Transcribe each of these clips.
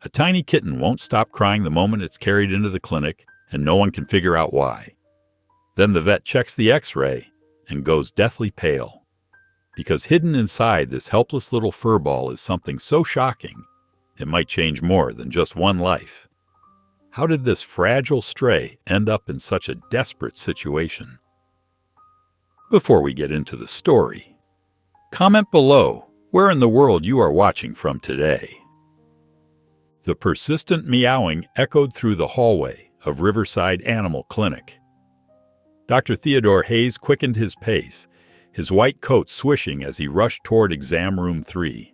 A tiny kitten won't stop crying the moment it's carried into the clinic, and no one can figure out why. Then the vet checks the x-ray and goes deathly pale. Because hidden inside this helpless little furball is something so shocking, it might change more than just one life. How did this fragile stray end up in such a desperate situation? Before we get into the story, comment below where in the world you are watching from today. The persistent meowing echoed through the hallway of Riverside Animal Clinic. Dr. Theodore Hayes quickened his pace, his white coat swishing as he rushed toward exam room 3.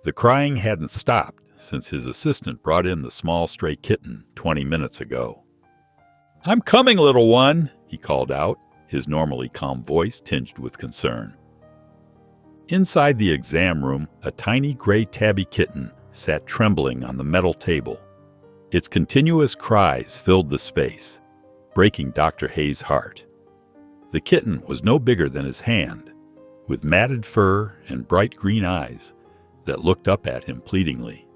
The crying hadn't stopped since his assistant brought in the small stray kitten 20 minutes ago. "I'm coming, little one," he called out, his normally calm voice tinged with concern. Inside the exam room, a tiny gray tabby kitten sat trembling on the metal table. Its continuous cries filled the space, breaking Dr. Hayes' heart. The kitten was no bigger than his hand, with matted fur and bright green eyes that looked up at him pleadingly.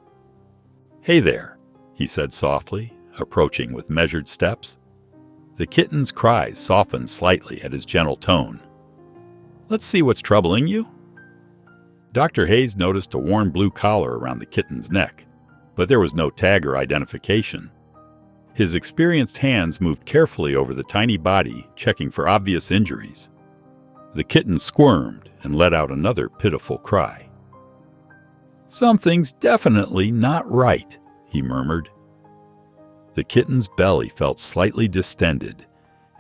"Hey there," he said softly, approaching with measured steps. The kitten's cries softened slightly at his gentle tone. "Let's see what's troubling you." Dr. Hayes noticed a worn blue collar around the kitten's neck, but there was no tag or identification. His experienced hands moved carefully over the tiny body, checking for obvious injuries. The kitten squirmed and let out another pitiful cry. "Something's definitely not right," he murmured. The kitten's belly felt slightly distended,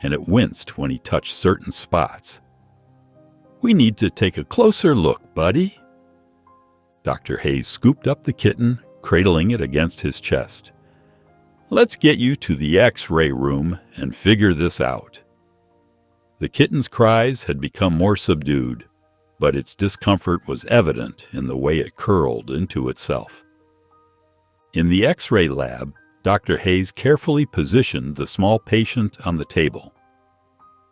and it winced when he touched certain spots. "We need to take a closer look, buddy." Dr. Hayes scooped up the kitten, cradling it against his chest. "Let's get you to the X-ray room and figure this out." The kitten's cries had become more subdued, but its discomfort was evident in the way it curled into itself. In the X-ray lab, Dr. Hayes carefully positioned the small patient on the table.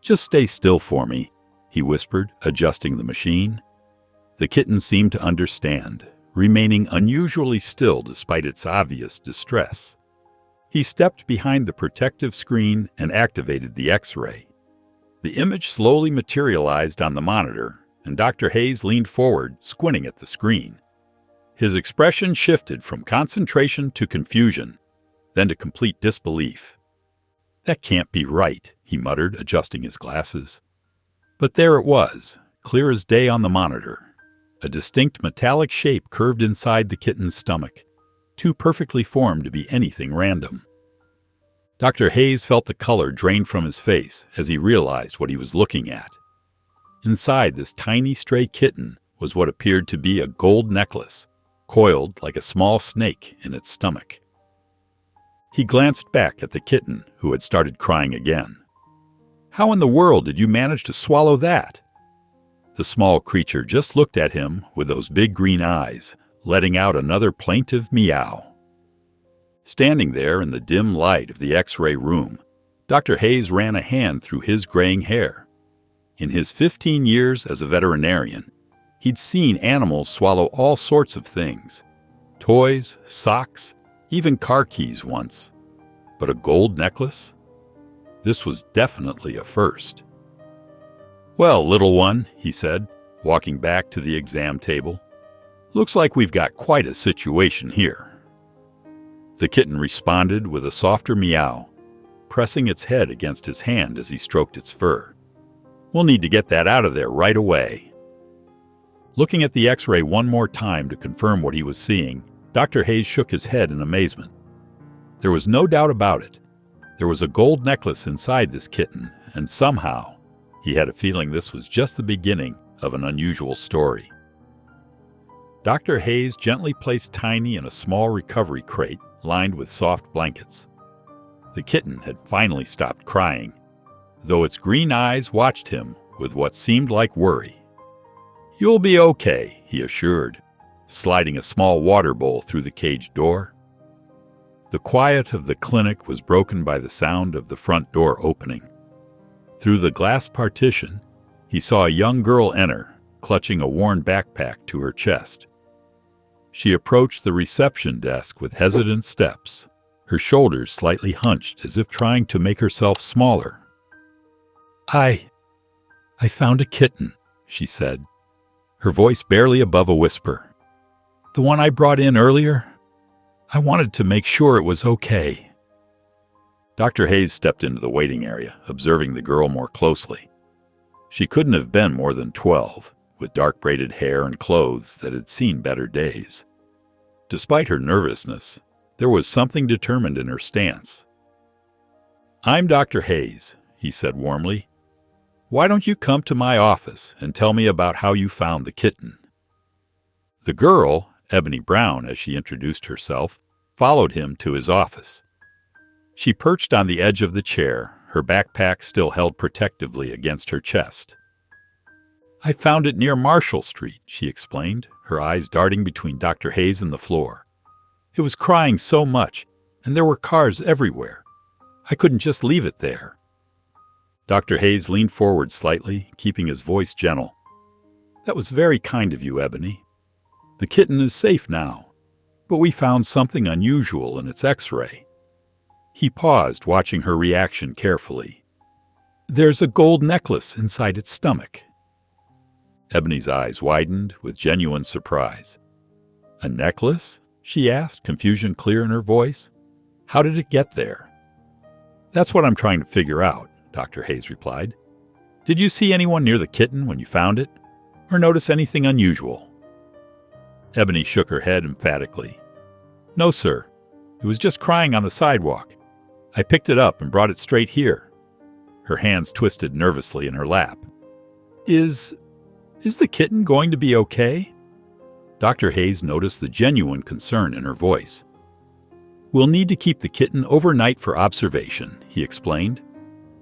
"Just stay still for me," he whispered, adjusting the machine. The kitten seemed to understand, remaining unusually still despite its obvious distress. He stepped behind the protective screen and activated the X-ray. The image slowly materialized on the monitor, and Dr. Hayes leaned forward, squinting at the screen. His expression shifted from concentration to confusion, then to complete disbelief. "That can't be right," he muttered, adjusting his glasses. But there it was, clear as day on the monitor. A distinct metallic shape curved inside the kitten's stomach, too perfectly formed to be anything random. Dr. Hayes felt the color drain from his face as he realized what he was looking at. Inside this tiny stray kitten was what appeared to be a gold necklace, coiled like a small snake in its stomach. He glanced back at the kitten, who had started crying again. "How in the world did you manage to swallow that?" The small creature just looked at him with those big green eyes, letting out another plaintive meow. Standing there in the dim light of the X-ray room, Dr. Hayes ran a hand through his graying hair. In his 15 years as a veterinarian, he'd seen animals swallow all sorts of things. Toys, socks, even car keys once. But a gold necklace? This was definitely a first. "Well, little one," he said, walking back to the exam table. "Looks like we've got quite a situation here." The kitten responded with a softer meow, pressing its head against his hand as he stroked its fur. "We'll need to get that out of there right away." Looking at the X-ray one more time to confirm what he was seeing, Dr. Hayes shook his head in amazement. There was no doubt about it. There was a gold necklace inside this kitten, and somehow, he had a feeling this was just the beginning of an unusual story. Dr. Hayes gently placed Tiny in a small recovery crate lined with soft blankets. The kitten had finally stopped crying, though its green eyes watched him with what seemed like worry. "You'll be okay," he assured, sliding a small water bowl through the cage door. The quiet of the clinic was broken by the sound of the front door opening. Through the glass partition, he saw a young girl enter, clutching a worn backpack to her chest. She approached the reception desk with hesitant steps, her shoulders slightly hunched as if trying to make herself smaller. I found a kitten, she said, her voice barely above a whisper. The one I brought in earlier? I wanted to make sure it was okay. Dr. Hayes stepped into the waiting area, observing the girl more closely. She couldn't have been more than 12, with dark braided hair and clothes that had seen better days. Despite her nervousness, there was something determined in her stance. I'm Dr. Hayes, he said warmly. Why don't you come to my office and tell me about how you found the kitten? The girl, Ebony Brown as she introduced herself, followed him to his office. She perched on the edge of the chair, her backpack still held protectively against her chest. I found it near Marshall Street, she explained, her eyes darting between Dr. Hayes and the floor. It was crying so much, and there were cars everywhere. I couldn't just leave it there. Dr. Hayes leaned forward slightly, keeping his voice gentle. That was very kind of you, Ebony. The kitten is safe now, but we found something unusual in its X-ray. He paused, watching her reaction carefully. There's a gold necklace inside its stomach. Ebony's eyes widened with genuine surprise. A necklace? She asked, confusion clear in her voice. How did it get there? That's what I'm trying to figure out, Dr. Hayes replied. Did you see anyone near the kitten when you found it, or notice anything unusual? Ebony shook her head emphatically. No, sir. It was just crying on the sidewalk. I picked it up and brought it straight here. Her hands twisted nervously in her lap. Is the kitten going to be okay? Dr. Hayes noticed the genuine concern in her voice. We'll need to keep the kitten overnight for observation, he explained.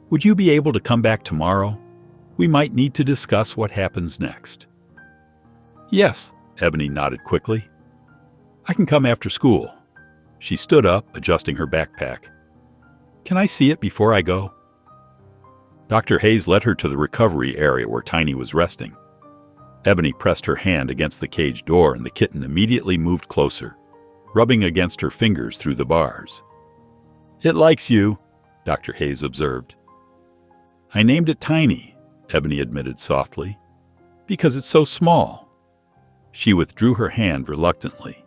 Would you be able to come back tomorrow? We might need to discuss what happens next. Yes, Ebony nodded quickly. I can come after school. She stood up, adjusting her backpack. Can I see it before I go? Dr. Hayes led her to the recovery area where Tiny was resting. Ebony pressed her hand against the cage door and the kitten immediately moved closer, rubbing against her fingers through the bars. It likes you, Dr. Hayes observed. I named it Tiny, Ebony admitted softly, because it's so small. She withdrew her hand reluctantly.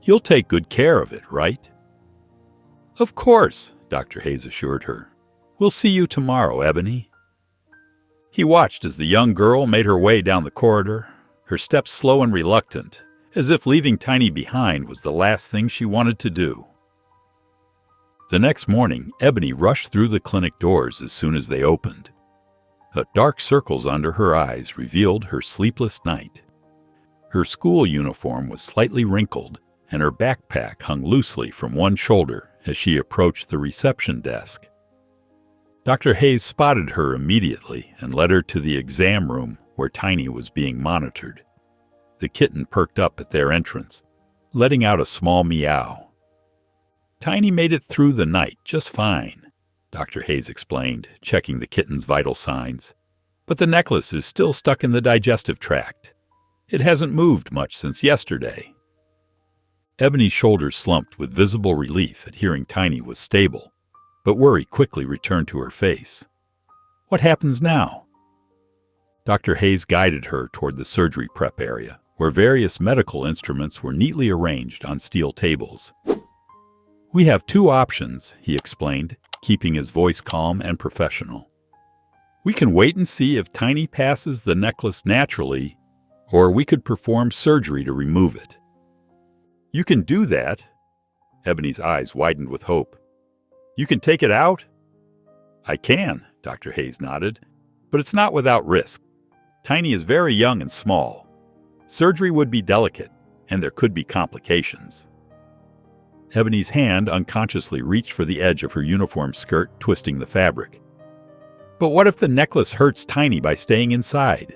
You'll take good care of it, right? Of course, Dr. Hayes assured her. We'll see you tomorrow, Ebony. He watched as the young girl made her way down the corridor, her steps slow and reluctant, as if leaving Tiny behind was the last thing she wanted to do. The next morning, Ebony rushed through the clinic doors as soon as they opened. Dark circles under her eyes revealed her sleepless night. Her school uniform was slightly wrinkled, and her backpack hung loosely from one shoulder as she approached the reception desk. Dr. Hayes spotted her immediately and led her to the exam room where Tiny was being monitored. The kitten perked up at their entrance, letting out a small meow. Tiny made it through the night just fine, Dr. Hayes explained, checking the kitten's vital signs. But the necklace is still stuck in the digestive tract. It hasn't moved much since yesterday. Ebony's shoulders slumped with visible relief at hearing Tiny was stable, but worry quickly returned to her face. What happens now? Dr. Hayes guided her toward the surgery prep area, where various medical instruments were neatly arranged on steel tables. We have two options, he explained, keeping his voice calm and professional. We can wait and see if Tiny passes the necklace naturally, or we could perform surgery to remove it. You can do that. Ebony's eyes widened with hope. You can take it out? I can, Dr. Hayes nodded, but it's not without risk. Tiny is very young and small. Surgery would be delicate, and there could be complications. Ebony's hand unconsciously reached for the edge of her uniform skirt, twisting the fabric. But what if the necklace hurts Tiny by staying inside?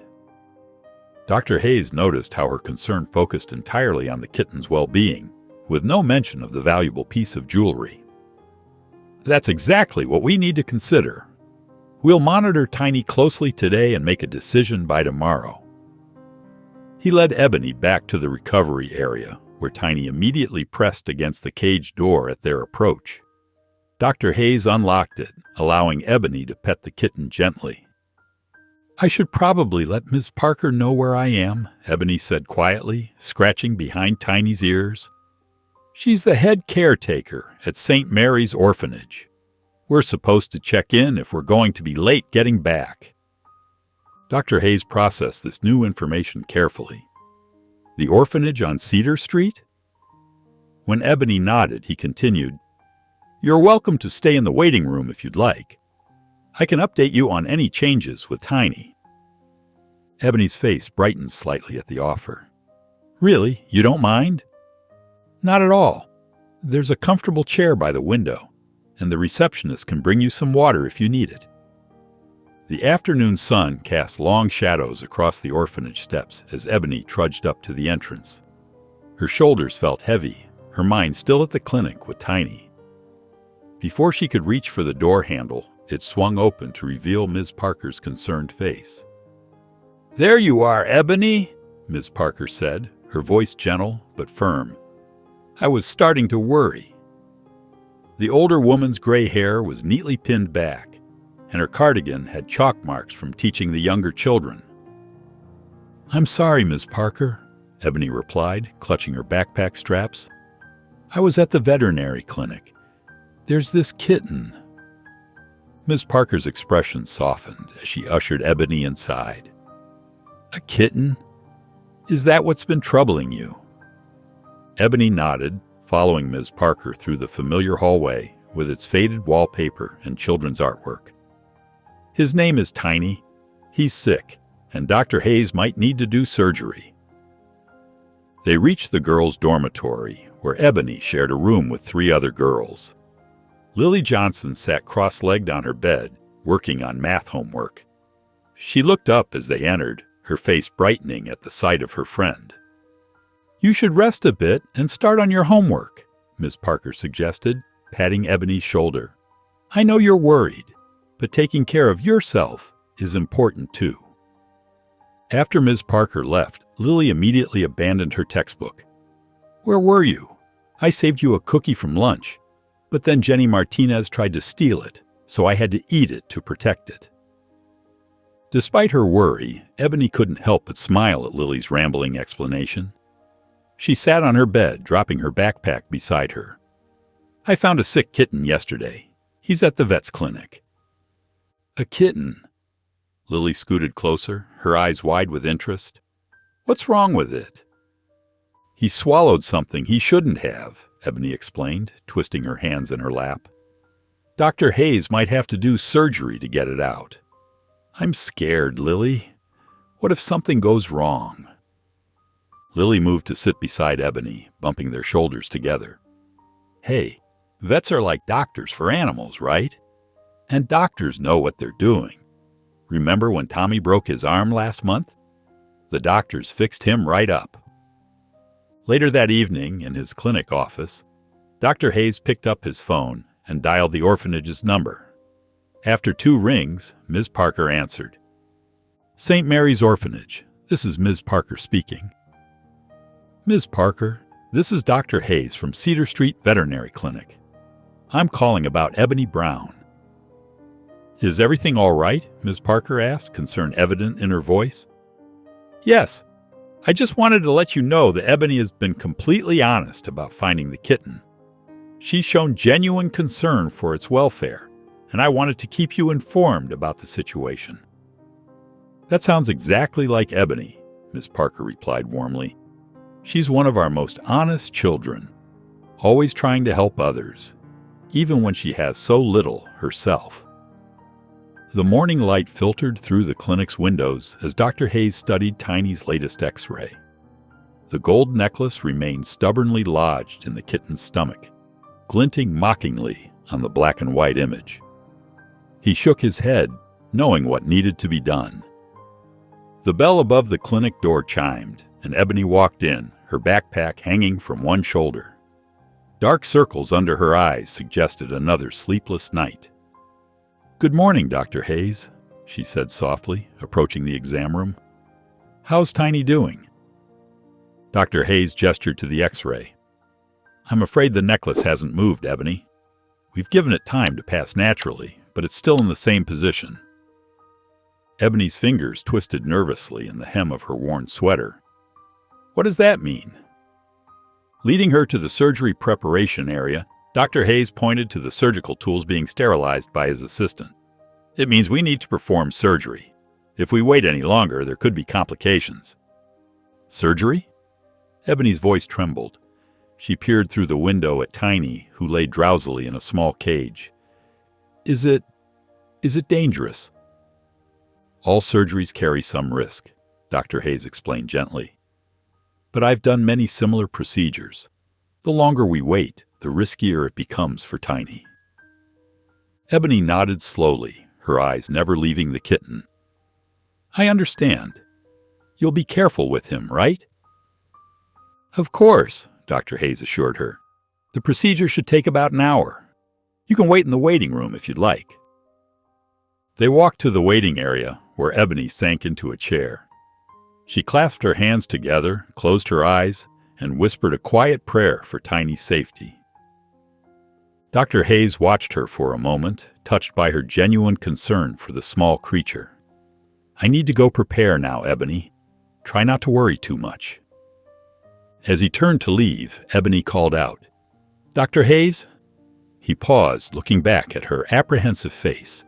Dr. Hayes noticed how her concern focused entirely on the kitten's well-being, with no mention of the valuable piece of jewelry. That's exactly what we need to consider. We'll monitor Tiny closely today and make a decision by tomorrow. He led Ebony back to the recovery area, where Tiny immediately pressed against the cage door at their approach. Dr. Hayes unlocked it, allowing Ebony to pet the kitten gently. "I should probably let Ms. Parker know where I am," Ebony said quietly, scratching behind Tiny's ears. "She's the head caretaker at St. Mary's Orphanage. We're supposed to check in if we're going to be late getting back." Dr. Hayes processed this new information carefully. "The orphanage on Cedar Street?" When Ebony nodded, he continued, "You're welcome to stay in the waiting room if you'd like. I can update you on any changes with Tiny." Ebony's face brightened slightly at the offer. "Really? You don't mind?" "Not at all. There's a comfortable chair by the window, and the receptionist can bring you some water if you need it." The afternoon sun cast long shadows across the orphanage steps as Ebony trudged up to the entrance. Her shoulders felt heavy, her mind still at the clinic with Tiny. Before she could reach for the door handle, it swung open to reveal Ms. Parker's concerned face. "There you are, Ebony," Ms. Parker said, her voice gentle but firm. "I was starting to worry." The older woman's gray hair was neatly pinned back, and her cardigan had chalk marks from teaching the younger children. "I'm sorry, Ms. Parker," Ebony replied, clutching her backpack straps. "I was at the veterinary clinic. There's this kitten." Ms. Parker's expression softened as she ushered Ebony inside. "A kitten? Is that what's been troubling you?" Ebony nodded, following Ms. Parker through the familiar hallway with its faded wallpaper and children's artwork. "His name is Tiny. He's sick, and Dr. Hayes might need to do surgery." They reached the girls' dormitory, where Ebony shared a room with 3 other girls. Lily Johnson sat cross-legged on her bed, working on math homework. She looked up as they entered, her face brightening at the sight of her friend. "You should rest a bit and start on your homework," Ms. Parker suggested, patting Ebony's shoulder. "I know you're worried, but taking care of yourself is important too." After Ms. Parker left, Lily immediately abandoned her textbook. "Where were you? I saved you a cookie from lunch, but then Jenny Martinez tried to steal it, so I had to eat it to protect it." Despite her worry, Ebony couldn't help but smile at Lily's rambling explanation. She sat on her bed, dropping her backpack beside her. "I found a sick kitten yesterday. He's at the vet's clinic." "A kitten?" Lily scooted closer, her eyes wide with interest. "What's wrong with it?" "He swallowed something he shouldn't have," Ebony explained, twisting her hands in her lap. "Dr. Hayes might have to do surgery to get it out." "I'm scared, Lily. What if something goes wrong?" Lily moved to sit beside Ebony, bumping their shoulders together. "Hey, vets are like doctors for animals, right? And doctors know what they're doing. Remember when Tommy broke his arm last month? The doctors fixed him right up." Later that evening, in his clinic office, Dr. Hayes picked up his phone and dialed the orphanage's number. After 2 rings, Ms. Parker answered. "St. Mary's Orphanage. This is Ms. Parker speaking." "Ms. Parker, this is Dr. Hayes from Cedar Street Veterinary Clinic. I'm calling about Ebony Brown." "Is everything all right?" Ms. Parker asked, concern evident in her voice. "Yes. I just wanted to let you know that Ebony has been completely honest about finding the kitten. She's shown genuine concern for its welfare, and I wanted to keep you informed about the situation." "That sounds exactly like Ebony," Ms. Parker replied warmly. "She's one of our most honest children, always trying to help others, even when she has so little herself." The morning light filtered through the clinic's windows as Dr. Hayes studied Tiny's latest X-ray. The gold necklace remained stubbornly lodged in the kitten's stomach, glinting mockingly on the black and white image. He shook his head, knowing what needed to be done. The bell above the clinic door chimed, and Ebony walked in, her backpack hanging from one shoulder. Dark circles under her eyes suggested another sleepless night. "Good morning, Dr. Hayes," she said softly, approaching the exam room. "How's Tiny doing?" Dr. Hayes gestured to the X-ray. I'm afraid the necklace hasn't moved, Ebony. We've given it time to pass naturally, but it's still in the same position. Ebony's fingers twisted nervously in the hem of her worn sweater. What does that mean? Leading her to the surgery preparation area, Dr. Hayes pointed to the surgical tools being sterilized by his assistant. It means we need to perform surgery. If we wait any longer, there could be complications. Surgery? Ebony's voice trembled. She peered through the window at Tiny, who lay drowsily in a small cage. Is it dangerous? All surgeries carry some risk, Dr. Hayes explained gently. But I've done many similar procedures. The longer we wait, the riskier it becomes for Tiny. Ebony nodded slowly, her eyes never leaving the kitten. I understand. You'll be careful with him, right? Of course, Dr. Hayes assured her. The procedure should take about an hour. You can wait in the waiting room if you'd like. They walked to the waiting area, where Ebony sank into a chair. She clasped her hands together, closed her eyes, and whispered a quiet prayer for Tiny's safety. Dr. Hayes watched her for a moment, touched by her genuine concern for the small creature. I need to go prepare now, Ebony. Try not to worry too much. As he turned to leave, Ebony called out, Dr. Hayes? He paused, looking back at her apprehensive face.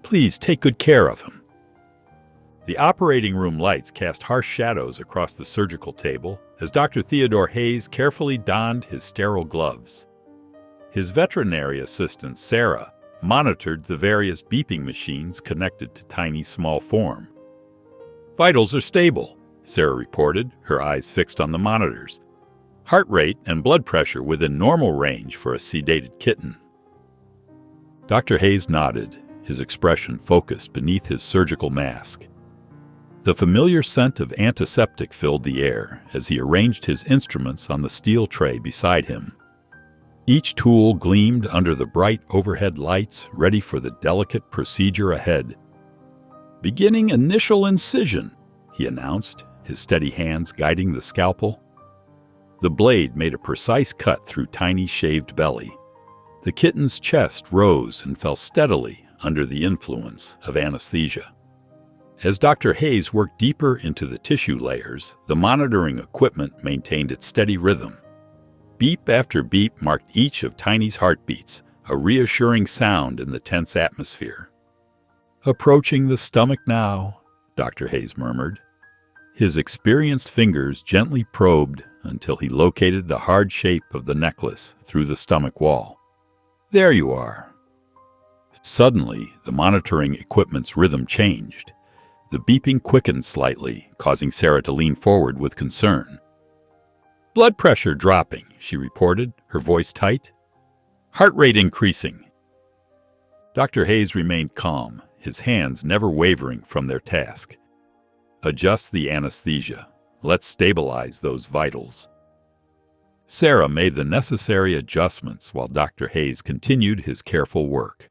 Please take good care of him. The operating room lights cast harsh shadows across the surgical table as Dr. Theodore Hayes carefully donned his sterile gloves. His veterinary assistant, Sarah, monitored the various beeping machines connected to Tiny's small form. Vitals are stable, Sarah reported, her eyes fixed on the monitors. Heart rate and blood pressure within normal range for a sedated kitten. Dr. Hayes nodded, his expression focused beneath his surgical mask. The familiar scent of antiseptic filled the air as he arranged his instruments on the steel tray beside him. Each tool gleamed under the bright overhead lights, ready for the delicate procedure ahead. Beginning initial incision, he announced, his steady hands guiding the scalpel. The blade made a precise cut through Tiny's shaved belly. The kitten's chest rose and fell steadily under the influence of anesthesia. As Dr. Hayes worked deeper into the tissue layers, the monitoring equipment maintained its steady rhythm. Beep after beep marked each of Tiny's heartbeats, a reassuring sound in the tense atmosphere. Approaching the stomach now, Dr. Hayes murmured. His experienced fingers gently probed until he located the hard shape of the necklace through the stomach wall. There you are. Suddenly, the monitoring equipment's rhythm changed. The beeping quickened slightly, causing Sarah to lean forward with concern. Blood pressure dropping, she reported, her voice tight. Heart rate increasing. Dr. Hayes remained calm, his hands never wavering from their task. Adjust the anesthesia. Let's stabilize those vitals. Sarah made the necessary adjustments while Dr. Hayes continued his careful work.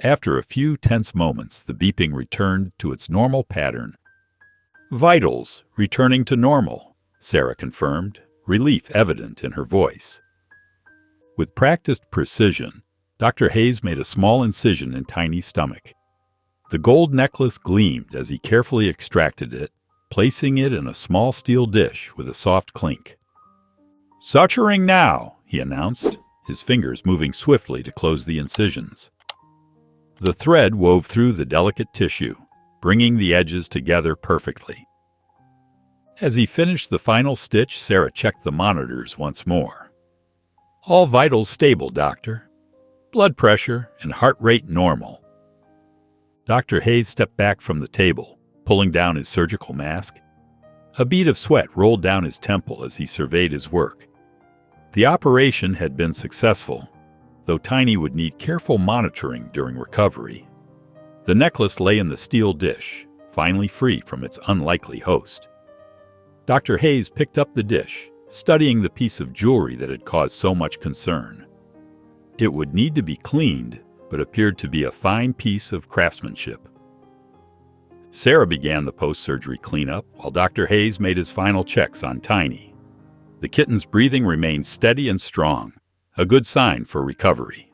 After a few tense moments, the beeping returned to its normal pattern. Vitals returning to normal, Sarah confirmed, relief evident in her voice. With practiced precision, Dr. Hayes made a small incision in Tiny's stomach. The gold necklace gleamed as he carefully extracted it, placing it in a small steel dish with a soft clink. Suturing now, he announced, his fingers moving swiftly to close the incisions. The thread wove through the delicate tissue, bringing the edges together perfectly. As he finished the final stitch, Sarah checked the monitors once more. All vitals stable, doctor. Blood pressure and heart rate normal. Dr. Hayes stepped back from the table, pulling down his surgical mask. A bead of sweat rolled down his temple as he surveyed his work. The operation had been successful, though Tiny would need careful monitoring during recovery. The necklace lay in the steel dish, finally free from its unlikely host. Dr. Hayes picked up the dish, studying the piece of jewelry that had caused so much concern. It would need to be cleaned, but appeared to be a fine piece of craftsmanship. Sarah began the post-surgery cleanup while Dr. Hayes made his final checks on Tiny. The kitten's breathing remained steady and strong, a good sign for recovery.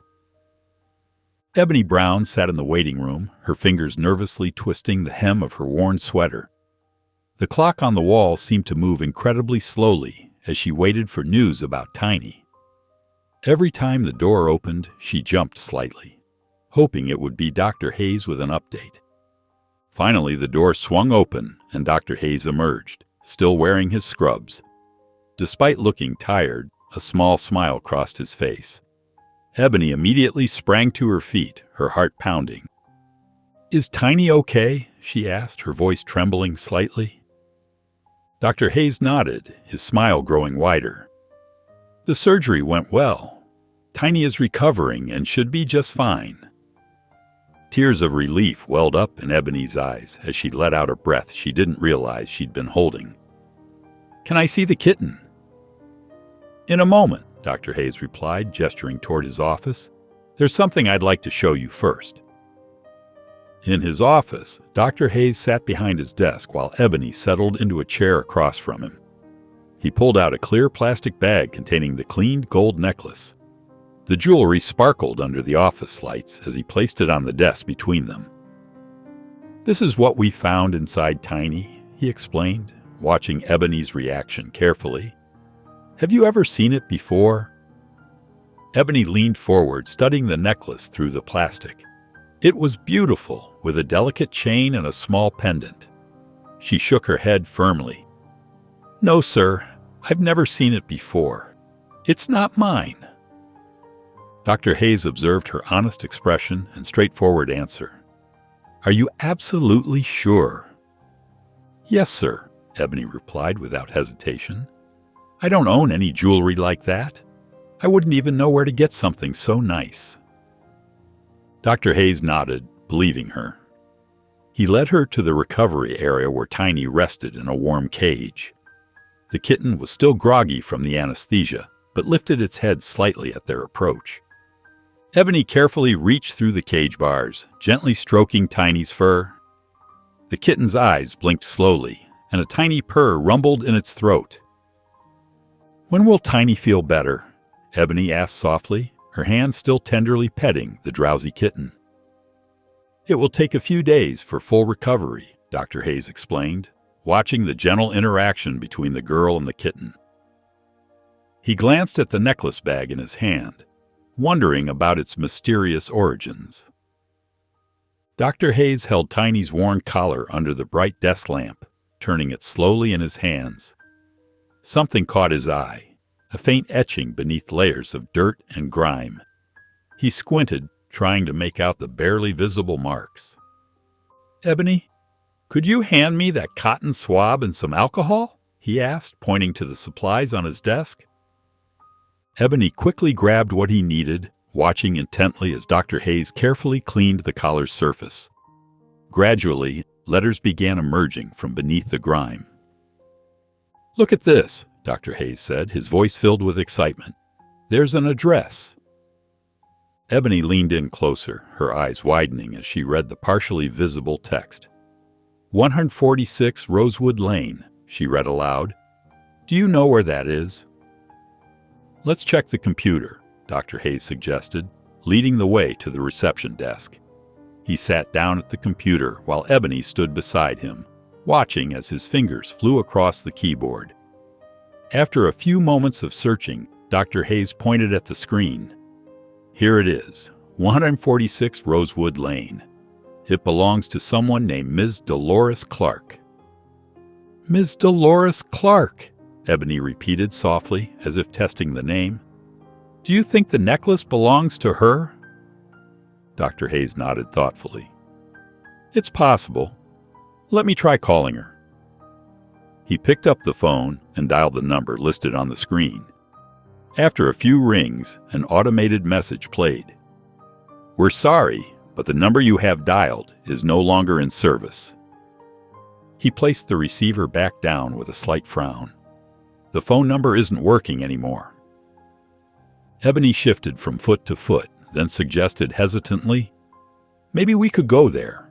Ebony Brown sat in the waiting room, her fingers nervously twisting the hem of her worn sweater. The clock on the wall seemed to move incredibly slowly as she waited for news about Tiny. Every time the door opened, she jumped slightly, hoping it would be Dr. Hayes with an update. Finally, the door swung open and Dr. Hayes emerged, still wearing his scrubs. Despite looking tired, a small smile crossed his face. Ebony immediately sprang to her feet, her heart pounding. "Is Tiny okay?" she asked, her voice trembling slightly. Dr. Hayes nodded, his smile growing wider. "The surgery went well. Tiny is recovering and should be just fine." Tears of relief welled up in Ebony's eyes as she let out a breath she didn't realize she'd been holding. "Can I see the kitten?" "In a moment," Dr. Hayes replied, gesturing toward his office. "There's something I'd like to show you first." In his office, Dr. Hayes sat behind his desk while Ebony settled into a chair across from him. He pulled out a clear plastic bag containing the cleaned gold necklace. The jewelry sparkled under the office lights as he placed it on the desk between them. "This is what we found inside Tiny," he explained, watching Ebony's reaction carefully. "Have you ever seen it before?" Ebony leaned forward, studying the necklace through the plastic. It was beautiful, with a delicate chain and a small pendant. She shook her head firmly. "No, sir, I've never seen it before. It's not mine." Dr. Hayes observed her honest expression and straightforward answer. "Are you absolutely sure?" "Yes, sir," Ebony replied without hesitation. "I don't own any jewelry like that. I wouldn't even know where to get something so nice." Dr. Hayes nodded, believing her. He led her to the recovery area where Tiny rested in a warm cage. The kitten was still groggy from the anesthesia, but lifted its head slightly at their approach. Ebony carefully reached through the cage bars, gently stroking Tiny's fur. The kitten's eyes blinked slowly, and a tiny purr rumbled in its throat. "When will Tiny feel better?" Ebony asked softly, her hand still tenderly petting the drowsy kitten. "It will take a few days for full recovery," Dr. Hayes explained, watching the gentle interaction between the girl and the kitten. He glanced at the necklace bag in his hand, wondering about its mysterious origins. Dr. Hayes held Tiny's worn collar under the bright desk lamp, turning it slowly in his hands. Something caught his eye, a faint etching beneath layers of dirt and grime. He squinted, trying to make out the barely visible marks. "Ebony, could you hand me that cotton swab and some alcohol?" he asked, pointing to the supplies on his desk. Ebony quickly grabbed what he needed, watching intently as Dr. Hayes carefully cleaned the collar's surface. Gradually, letters began emerging from beneath the grime. "Look at this," Dr. Hayes said, his voice filled with excitement. "There's an address." Ebony leaned in closer, her eyes widening as she read the partially visible text. 146 Rosewood Lane, she read aloud. "Do you know where that is?" "Let's check the computer," Dr. Hayes suggested, leading the way to the reception desk. He sat down at the computer while Ebony stood beside him, watching as his fingers flew across the keyboard. After a few moments of searching, Dr. Hayes pointed at the screen. "Here it is, 146 Rosewood Lane. It belongs to someone named Ms. Dolores Clark." "Ms. Dolores Clark," Ebony repeated softly, as if testing the name. "Do you think the necklace belongs to her?" Dr. Hayes nodded thoughtfully. "It's possible. Let me try calling her." He picked up the phone and dialed the number listed on the screen. After a few rings, an automated message played. "We're sorry, but the number you have dialed is no longer in service." He placed the receiver back down with a slight frown. "The phone number isn't working anymore." Ebony shifted from foot to foot, then suggested hesitantly, "Maybe we could go there."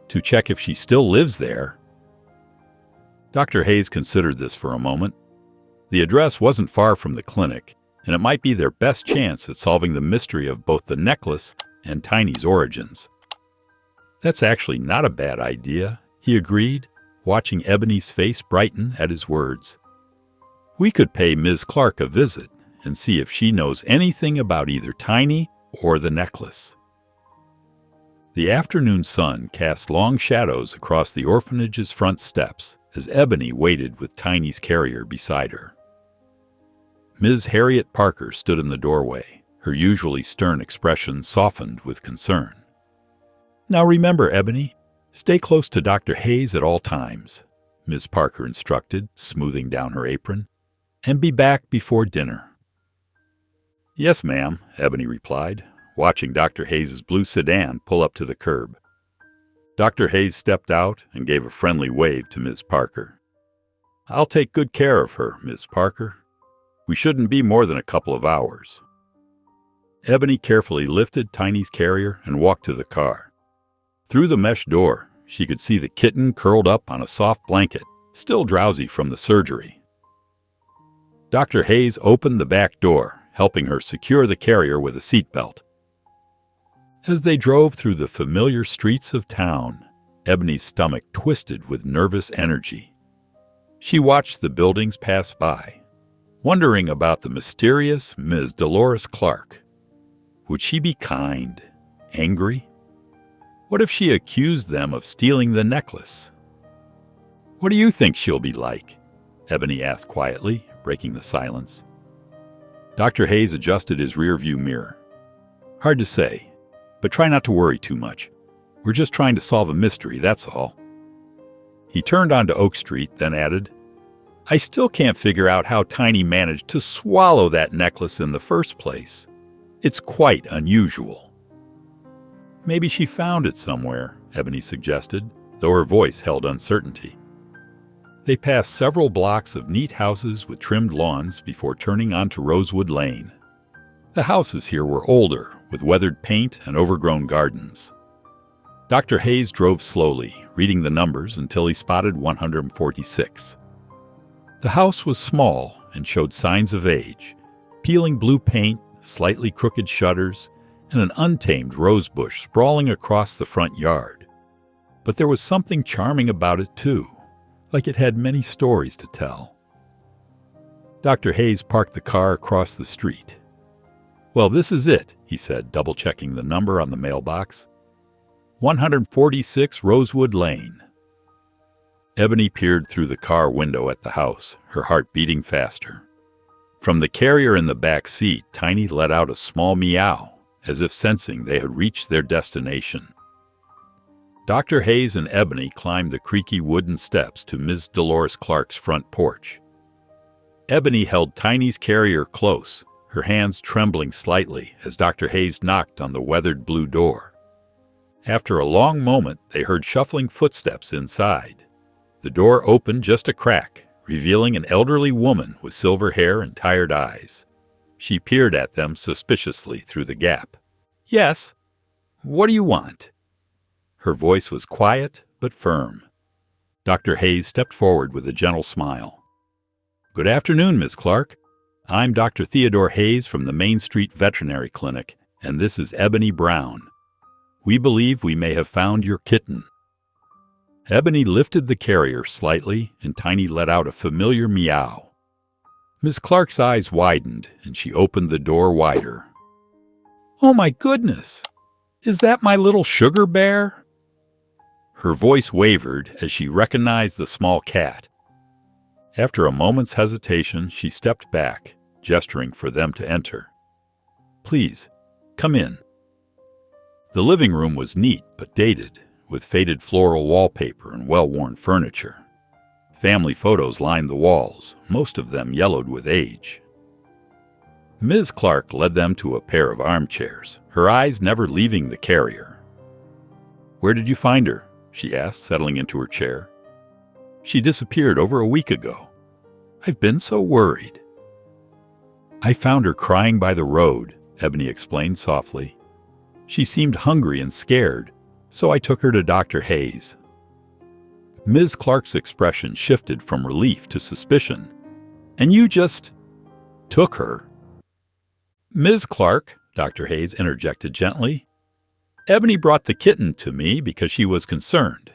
to check if she still lives there. Dr. Hayes considered this for a moment. The address wasn't far from the clinic, and it might be their best chance at solving the mystery of both the necklace and Tiny's origins. That's actually not a bad idea, he agreed, watching Ebony's face brighten at his words. We could pay Ms. Clark a visit and see if she knows anything about either Tiny or the necklace. The afternoon sun cast long shadows across the orphanage's front steps as Ebony waited with Tiny's carrier beside her. Ms. Harriet Parker stood in the doorway, her usually stern expression softened with concern. Now remember, Ebony, stay close to Dr. Hayes at all times, Ms. Parker instructed, smoothing down her apron, and be back before dinner. Yes, ma'am, Ebony replied, watching Dr. Hayes' blue sedan pull up to the curb. Dr. Hayes stepped out and gave a friendly wave to Ms. Parker. I'll take good care of her, Ms. Parker. We shouldn't be more than a couple of hours. Ebony carefully lifted Tiny's carrier and walked to the car. Through the mesh door, she could see the kitten curled up on a soft blanket, still drowsy from the surgery. Dr. Hayes opened the back door, helping her secure the carrier with a seatbelt. As they drove through the familiar streets of town, Ebony's stomach twisted with nervous energy. She watched the buildings pass by, wondering about the mysterious Ms. Dolores Clark. Would she be kind, angry? What if she accused them of stealing the necklace? What do you think she'll be like? Ebony asked quietly, breaking the silence. Dr. Hayes adjusted his rearview mirror. Hard to say, but try not to worry too much. We're just trying to solve a mystery, that's all. He turned onto Oak Street, then added, I still can't figure out how Tiny managed to swallow that necklace in the first place. It's quite unusual. Maybe she found it somewhere, Ebony suggested, though her voice held uncertainty. They passed several blocks of neat houses with trimmed lawns before turning onto Rosewood Lane. The houses here were older, with weathered paint and overgrown gardens. Dr. Hayes drove slowly, reading the numbers until he spotted 146. The house was small and showed signs of age, peeling blue paint, slightly crooked shutters, and an untamed rosebush sprawling across the front yard. But there was something charming about it, too, like it had many stories to tell. Dr. Hayes parked the car across the street. Well, this is it, he said, double-checking the number on the mailbox. 146 Rosewood Lane. Ebony peered through the car window at the house, her heart beating faster. From the carrier in the back seat, Tiny let out a small meow, as if sensing they had reached their destination. Dr. Hayes and Ebony climbed the creaky wooden steps to Ms. Dolores Clark's front porch. Ebony held Tiny's carrier close, her hands trembling slightly as Dr. Hayes knocked on the weathered blue door. After a long moment, they heard shuffling footsteps inside. The door opened just a crack, revealing an elderly woman with silver hair and tired eyes. She peered at them suspiciously through the gap. Yes. What do you want? Her voice was quiet but firm. Dr. Hayes stepped forward with a gentle smile. Good afternoon, Miss Clark. I'm Dr. Theodore Hayes from the Main Street Veterinary Clinic, and this is Ebony Brown. We believe we may have found your kitten. Ebony lifted the carrier slightly, and Tiny let out a familiar meow. Miss Clark's eyes widened, and she opened the door wider. Oh my goodness! Is that my little sugar bear? Her voice wavered as she recognized the small cat. After a moment's hesitation, she stepped back, gesturing for them to enter. Please, come in. The living room was neat but dated, with faded floral wallpaper and well-worn furniture. Family photos lined the walls, most of them yellowed with age. Ms. Clark led them to a pair of armchairs, her eyes never leaving the carrier. Where did you find her? She asked, settling into her chair. She disappeared over a week ago. I've been so worried. I found her crying by the road, Ebony explained softly. She seemed hungry and scared, so I took her to Dr. Hayes. Ms. Clark's expression shifted from relief to suspicion. And you just took her? Ms. Clark, Dr. Hayes interjected gently, Ebony brought the kitten to me because she was concerned.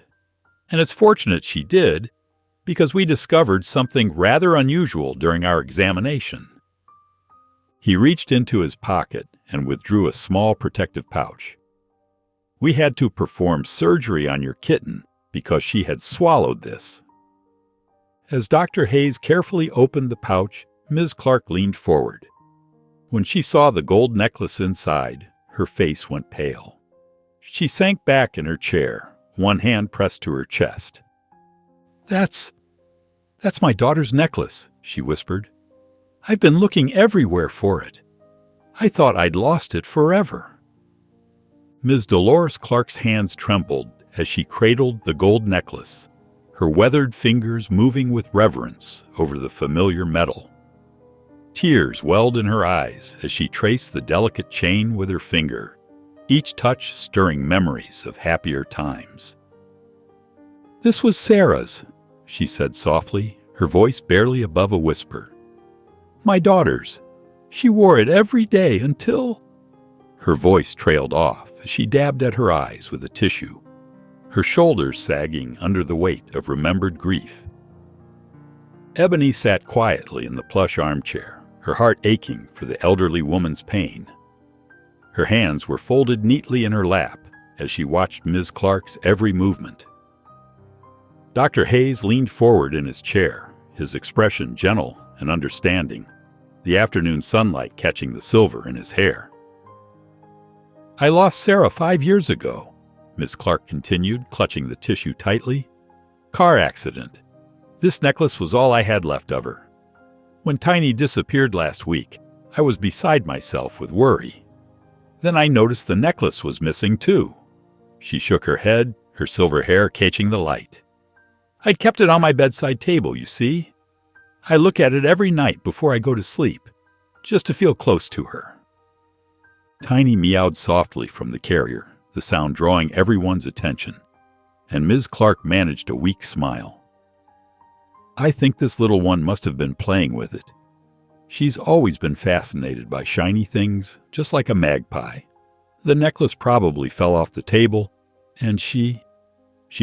And it's fortunate she did, because we discovered something rather unusual during our examination. He reached into his pocket and withdrew a small protective pouch. We had to perform surgery on your kitten because she had swallowed this. As Dr. Hayes carefully opened the pouch, Ms. Clark leaned forward. When she saw the gold necklace inside, her face went pale. She sank back in her chair, one hand pressed to her chest. That's my daughter's necklace, she whispered. I've been looking everywhere for it. I thought I'd lost it forever. Ms. Dolores Clark's hands trembled as she cradled the gold necklace, her weathered fingers moving with reverence over the familiar metal. Tears welled in her eyes as she traced the delicate chain with her finger, each touch stirring memories of happier times. This was Sarah's, she said softly, her voice barely above a whisper. My daughter's. She wore it every day until... Her voice trailed off as she dabbed at her eyes with a tissue, her shoulders sagging under the weight of remembered grief. Ebony sat quietly in the plush armchair, her heart aching for the elderly woman's pain. Her hands were folded neatly in her lap as she watched Ms. Clark's every movement. Dr. Hayes leaned forward in his chair, his expression gentle and understanding, the afternoon sunlight catching the silver in his hair. I lost Sarah 5 years ago, Ms. Clark continued, clutching the tissue tightly. Car accident. This necklace was all I had left of her. When Tiny disappeared last week, I was beside myself with worry. Then I noticed the necklace was missing too. She shook her head, her silver hair catching the light. I'd kept it on my bedside table, you see. I look at it every night before I go to sleep, just to feel close to her. Tiny meowed softly from the carrier, the sound drawing everyone's attention, and Ms. Clark managed a weak smile. I think this little one must have been playing with it. She's always been fascinated by shiny things, just like a magpie. The necklace probably fell off the table, and she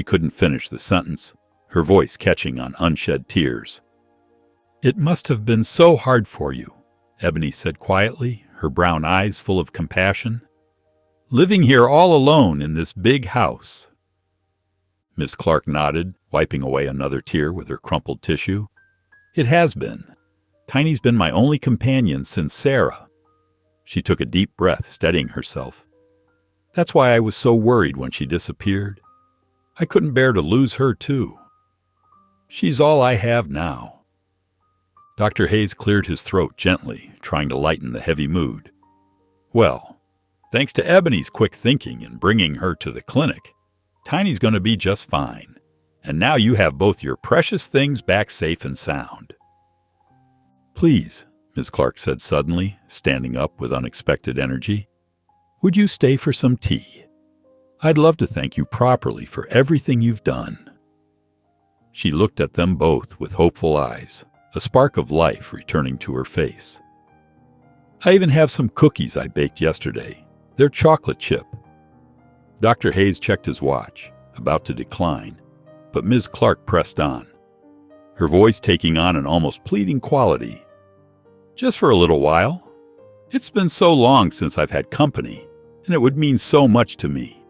couldn't finish the sentence, her voice catching on unshed tears. It must have been so hard for you, Ebony said quietly, her brown eyes full of compassion. Living here all alone in this big house. Miss Clark nodded, wiping away another tear with her crumpled tissue. It has been. Tiny's been my only companion since Sarah. She took a deep breath, steadying herself. That's why I was so worried when she disappeared. I couldn't bear to lose her, too. She's all I have now. Dr. Hayes cleared his throat gently, trying to lighten the heavy mood. Well, thanks to Ebony's quick thinking in bringing her to the clinic, Tiny's going to be just fine. And now you have both your precious things back safe and sound. Please, Ms. Clark said suddenly, standing up with unexpected energy, would you stay for some tea? I'd love to thank you properly for everything you've done. She looked at them both with hopeful eyes, a spark of life returning to her face. I even have some cookies I baked yesterday. They're chocolate chip. Dr. Hayes checked his watch, about to decline, but Ms. Clark pressed on, her voice taking on an almost pleading quality. Just for a little while. It's been so long since I've had company, and it would mean so much to me.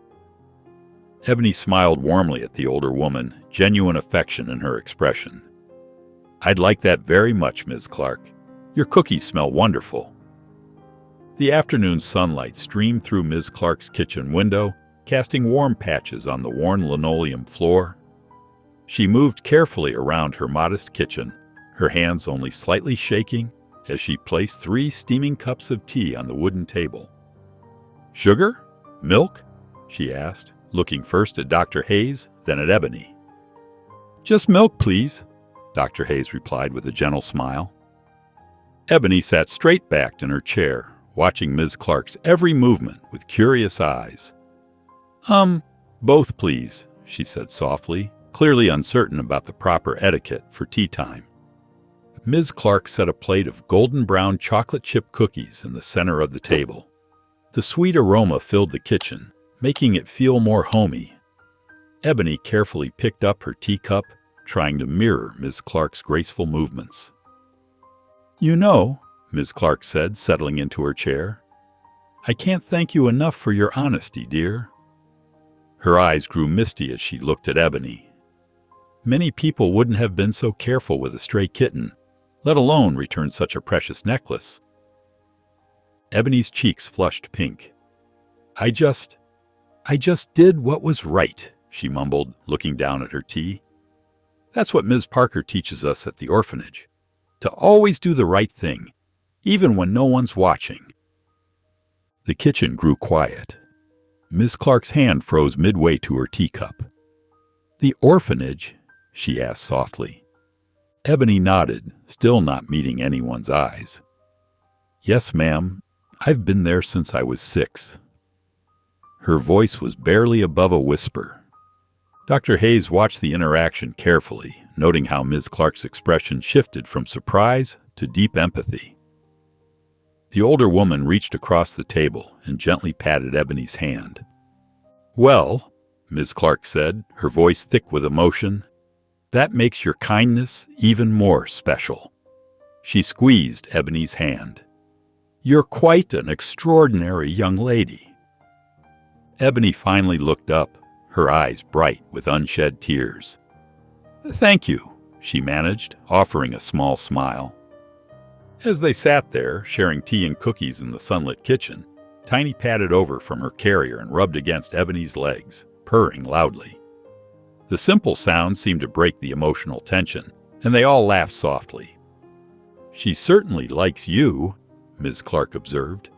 Ebony smiled warmly at the older woman, genuine affection in her expression. I'd like that very much, Ms. Clark. Your cookies smell wonderful. The afternoon sunlight streamed through Ms. Clark's kitchen window, casting warm patches on the worn linoleum floor. She moved carefully around her modest kitchen, her hands only slightly shaking as she placed 3 steaming cups of tea on the wooden table. Sugar? Milk? She asked, looking first at Dr. Hayes, then at Ebony. Just milk, please, Dr. Hayes replied with a gentle smile. Ebony sat straight-backed in her chair, watching Ms. Clark's every movement with curious eyes. Both, please, she said softly, clearly uncertain about the proper etiquette for tea time. Ms. Clark set a plate of golden brown chocolate chip cookies in the center of the table. The sweet aroma filled the kitchen, making it feel more homey. Ebony carefully picked up her teacup, trying to mirror Ms. Clark's graceful movements. "You know," Ms. Clark said, settling into her chair, "I can't thank you enough for your honesty, dear." Her eyes grew misty as she looked at Ebony. Many people wouldn't have been so careful with a stray kitten, let alone return such a precious necklace. Ebony's cheeks flushed pink. I just did what was right," she mumbled, looking down at her tea. "That's what Ms. Parker teaches us at the orphanage, to always do the right thing, even when no one's watching." The kitchen grew quiet. Ms. Clark's hand froze midway to her teacup. "The orphanage?" she asked softly. Ebony nodded, still not meeting anyone's eyes. "Yes, ma'am. I've been there since I was 6. Her voice was barely above a whisper. Dr. Hayes watched the interaction carefully, noting how Ms. Clark's expression shifted from surprise to deep empathy. The older woman reached across the table and gently patted Ebony's hand. "Well," Ms. Clark said, her voice thick with emotion, "that makes your kindness even more special." She squeezed Ebony's hand. "You're quite an extraordinary young lady." Ebony finally looked up, her eyes bright with unshed tears. "Thank you," she managed, offering a small smile. As they sat there, sharing tea and cookies in the sunlit kitchen, Tiny padded over from her carrier and rubbed against Ebony's legs, purring loudly. The simple sound seemed to break the emotional tension, and they all laughed softly. "She certainly likes you," Ms. Clark observed,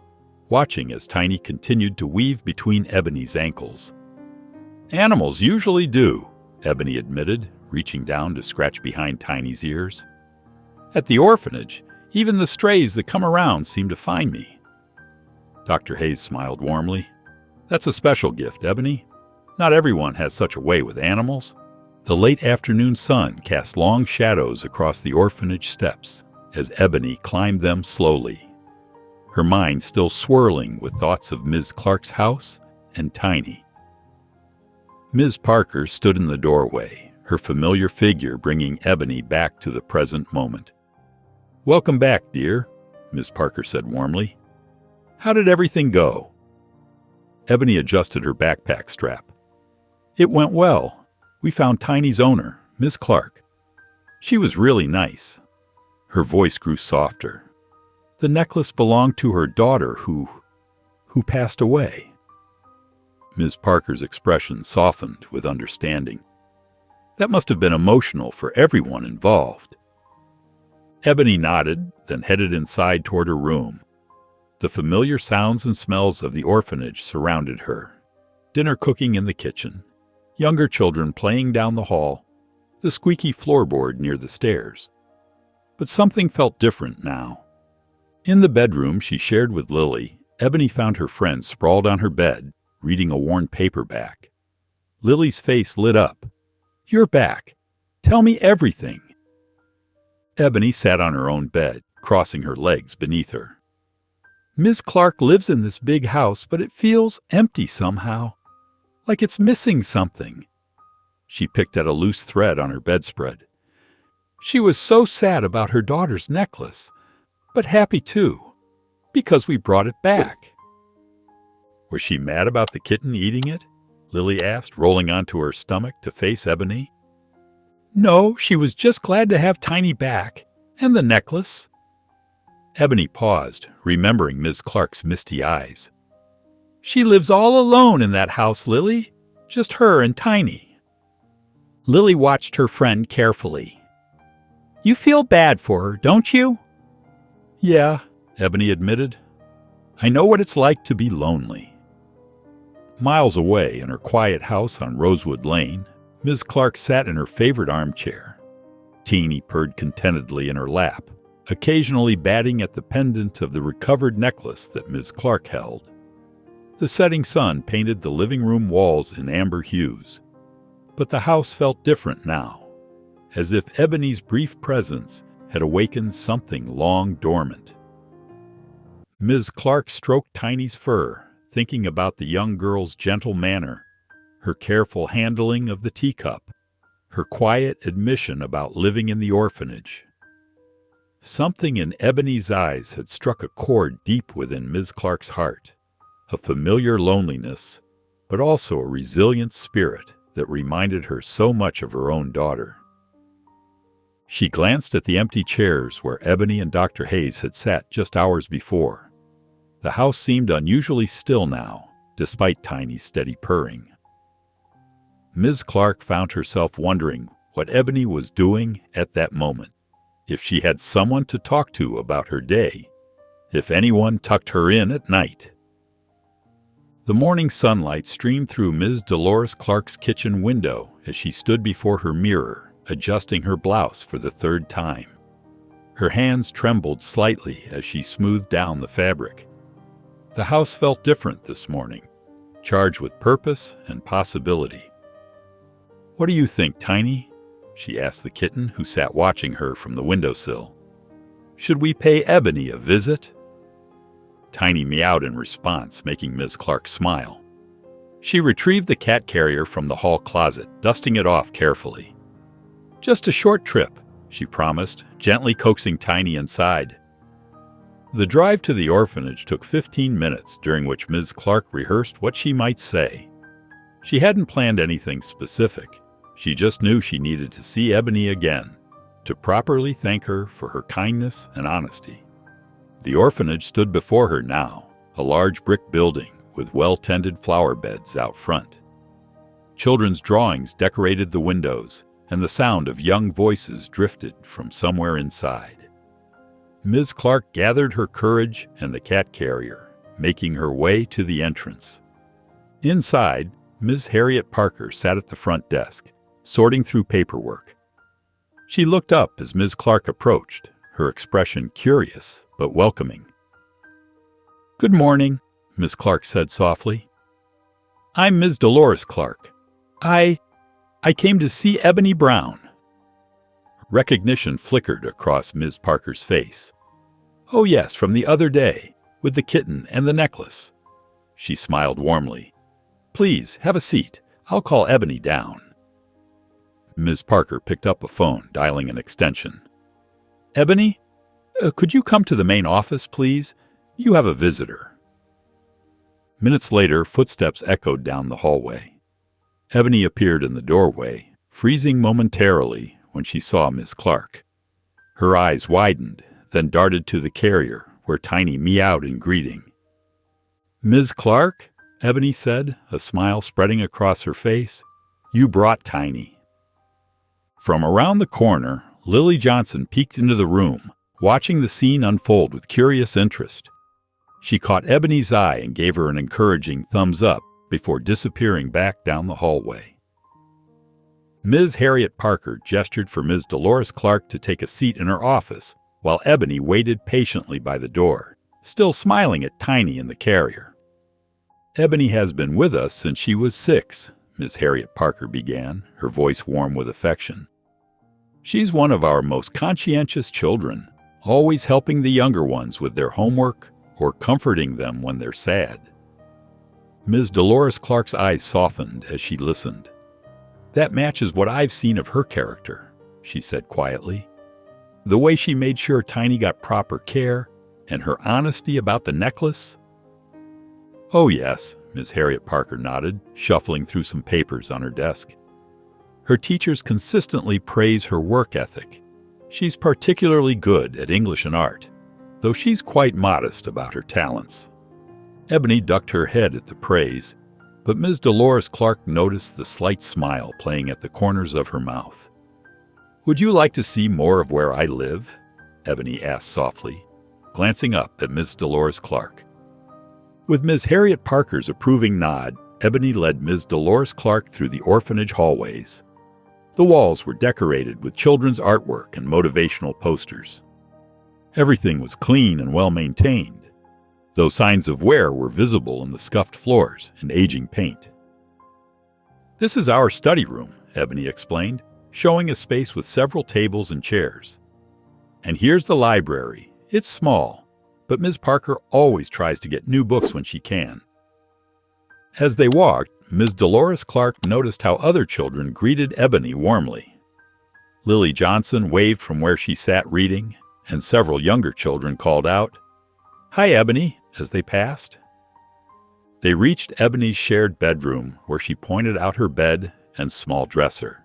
watching as Tiny continued to weave between Ebony's ankles. "Animals usually do," Ebony admitted, reaching down to scratch behind Tiny's ears. "At the orphanage, even the strays that come around seem to find me." Dr. Hayes smiled warmly. "That's a special gift, Ebony. Not everyone has such a way with animals." The late afternoon sun cast long shadows across the orphanage steps as Ebony climbed them slowly, her mind still swirling with thoughts of Ms. Clark's house and Tiny. Ms. Parker stood in the doorway, her familiar figure bringing Ebony back to the present moment. "Welcome back, dear," Ms. Parker said warmly. "How did everything go?" Ebony adjusted her backpack strap. "It went well. We found Tiny's owner, Miss Clark. She was really nice." Her voice grew softer. "The necklace belonged to her daughter who passed away." Ms. Parker's expression softened with understanding. "That must have been emotional for everyone involved." Ebony nodded, then headed inside toward her room. The familiar sounds and smells of the orphanage surrounded her. Dinner cooking in the kitchen, younger children playing down the hall, the squeaky floorboard near the stairs. But something felt different now. In the bedroom she shared with Lily, Ebony found her friend sprawled on her bed, reading a worn paperback. Lily's face lit up. "You're back. Tell me everything." Ebony sat on her own bed, crossing her legs beneath her. "Miss Clark lives in this big house, but it feels empty somehow, like it's missing something." She picked at a loose thread on her bedspread. "She was so sad about her daughter's necklace, but happy too, because we brought it back." "Was she mad about the kitten eating it?" Lily asked, rolling onto her stomach to face Ebony. "No, she was just glad to have Tiny back, and the necklace." Ebony paused, remembering Ms. Clark's misty eyes. "She lives all alone in that house, Lily. Just her and Tiny." Lily watched her friend carefully. "You feel bad for her, don't you?" "Yeah," Ebony admitted. "I know what it's like to be lonely." Miles away in her quiet house on Rosewood Lane, Ms. Clark sat in her favorite armchair. Teeny purred contentedly in her lap, occasionally batting at the pendant of the recovered necklace that Ms. Clark held. The setting sun painted the living room walls in amber hues. But the house felt different now, as if Ebony's brief presence had awakened something long dormant. Ms. Clark stroked Tiny's fur, thinking about the young girl's gentle manner, her careful handling of the teacup, her quiet admission about living in the orphanage. Something in Ebony's eyes had struck a chord deep within Ms. Clark's heart, a familiar loneliness, but also a resilient spirit that reminded her so much of her own daughter. She glanced at the empty chairs where Ebony and Dr. Hayes had sat just hours before. The house seemed unusually still now, despite Tiny's steady purring. Ms. Clark found herself wondering what Ebony was doing at that moment, if she had someone to talk to about her day, if anyone tucked her in at night. The morning sunlight streamed through Ms. Dolores Clark's kitchen window as she stood before her mirror, adjusting her blouse for the third time. Her hands trembled slightly as she smoothed down the fabric. The house felt different this morning, charged with purpose and possibility. "What do you think, Tiny?" she asked the kitten who sat watching her from the windowsill. "Should we pay Ebony a visit?" Tiny meowed in response, making Ms. Clark smile. She retrieved the cat carrier from the hall closet, dusting it off carefully. "Just a short trip," she promised, gently coaxing Tiny inside. The drive to the orphanage took 15 minutes, during which Ms. Clark rehearsed what she might say. She hadn't planned anything specific. She just knew she needed to see Ebony again, to properly thank her for her kindness and honesty. The orphanage stood before her now, a large brick building with well-tended flower beds out front. Children's drawings decorated the windows, and the sound of young voices drifted from somewhere inside. Ms. Clark gathered her courage and the cat carrier, making her way to the entrance. Inside, Ms. Harriet Parker sat at the front desk, sorting through paperwork. She looked up as Ms. Clark approached, her expression curious but welcoming. "Good morning," Ms. Clark said softly. "I'm Ms. Dolores Clark. I came to see Ebony Brown." Recognition flickered across Ms. Parker's face. "Oh yes, from the other day, with the kitten and the necklace." She smiled warmly. "Please, have a seat. I'll call Ebony down." Ms. Parker picked up a phone, dialing an extension. "Ebony, could you come to the main office, please? You have a visitor." Minutes later, footsteps echoed down the hallway. Ebony appeared in the doorway, freezing momentarily when she saw Ms. Clark. Her eyes widened, then darted to the carrier, where Tiny meowed in greeting. "Ms. Clark," Ebony said, a smile spreading across her face, "you brought Tiny." From around the corner, Lily Johnson peeked into the room, watching the scene unfold with curious interest. She caught Ebony's eye and gave her an encouraging thumbs up before disappearing back down the hallway. Ms. Harriet Parker gestured for Ms. Dolores Clark to take a seat in her office, while Ebony waited patiently by the door, still smiling at Tiny in the carrier. "Ebony has been with us since she was 6, Ms. Harriet Parker began, her voice warm with affection. "She's one of our most conscientious children, always helping the younger ones with their homework or comforting them when they're sad." Ms. Dolores Clark's eyes softened as she listened. "That matches what I've seen of her character," she said quietly. "The way she made sure Tiny got proper care, and her honesty about the necklace." "Oh yes," Ms. Harriet Parker nodded, shuffling through some papers on her desk. "Her teachers consistently praise her work ethic. She's particularly good at English and art, though she's quite modest about her talents." Ebony ducked her head at the praise, but Ms. Dolores Clark noticed the slight smile playing at the corners of her mouth. "Would you like to see more of where I live?" Ebony asked softly, glancing up at Ms. Dolores Clark. With Ms. Harriet Parker's approving nod, Ebony led Ms. Dolores Clark through the orphanage hallways. The walls were decorated with children's artwork and motivational posters. Everything was clean and well maintained. though signs of wear were visible in the scuffed floors and aging paint. "This is our study room," Ebony explained, showing a space with several tables and chairs. "And here's the library. It's small, but Ms. Parker always tries to get new books when she can." As they walked, Ms. Dolores Clark noticed how other children greeted Ebony warmly. Lily Johnson waved from where she sat reading, and several younger children called out, "Hi, Ebony," as they passed. They reached Ebony's shared bedroom, where she pointed out her bed and small dresser.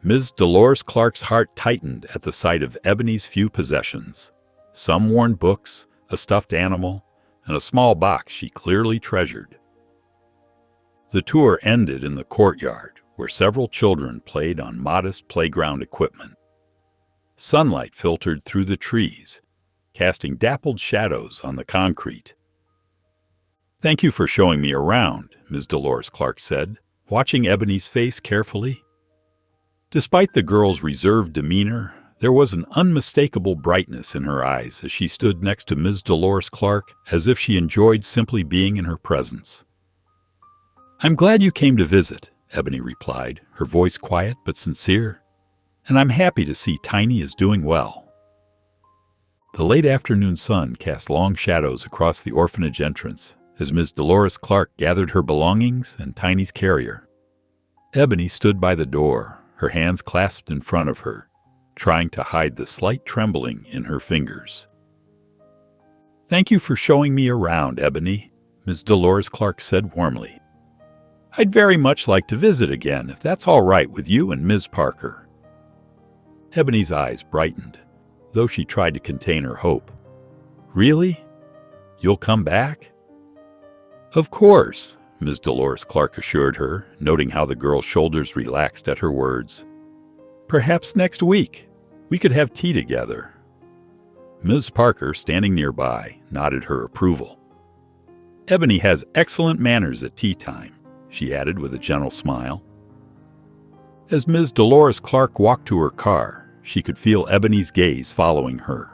Ms. Dolores Clark's heart tightened at the sight of Ebony's few possessions, some worn books, a stuffed animal, and a small box she clearly treasured. The tour ended in the courtyard, where several children played on modest playground equipment. Sunlight filtered through the trees, casting dappled shadows on the concrete. "Thank you for showing me around," Ms. Dolores Clark said, watching Ebony's face carefully. Despite the girl's reserved demeanor, there was an unmistakable brightness in her eyes as she stood next to Ms. Dolores Clark, as if she enjoyed simply being in her presence. "I'm glad you came to visit," Ebony replied, her voice quiet but sincere. "And I'm happy to see Tiny is doing well." The late afternoon sun cast long shadows across the orphanage entrance as Ms. Dolores Clark gathered her belongings and Tiny's carrier. Ebony stood by the door, her hands clasped in front of her, trying to hide the slight trembling in her fingers. "Thank you for showing me around, Ebony," Ms. Dolores Clark said warmly. "I'd very much like to visit again, if that's all right with you and Ms. Parker." Ebony's eyes brightened, though she tried to contain her hope. "Really? You'll come back?" "Of course," Ms. Dolores Clark assured her, noting how the girl's shoulders relaxed at her words. "Perhaps next week. We could have tea together." Ms. Parker, standing nearby, nodded her approval. "Ebony has excellent manners at tea time," she added with a gentle smile. As Ms. Dolores Clark walked to her car, she could feel Ebony's gaze following her.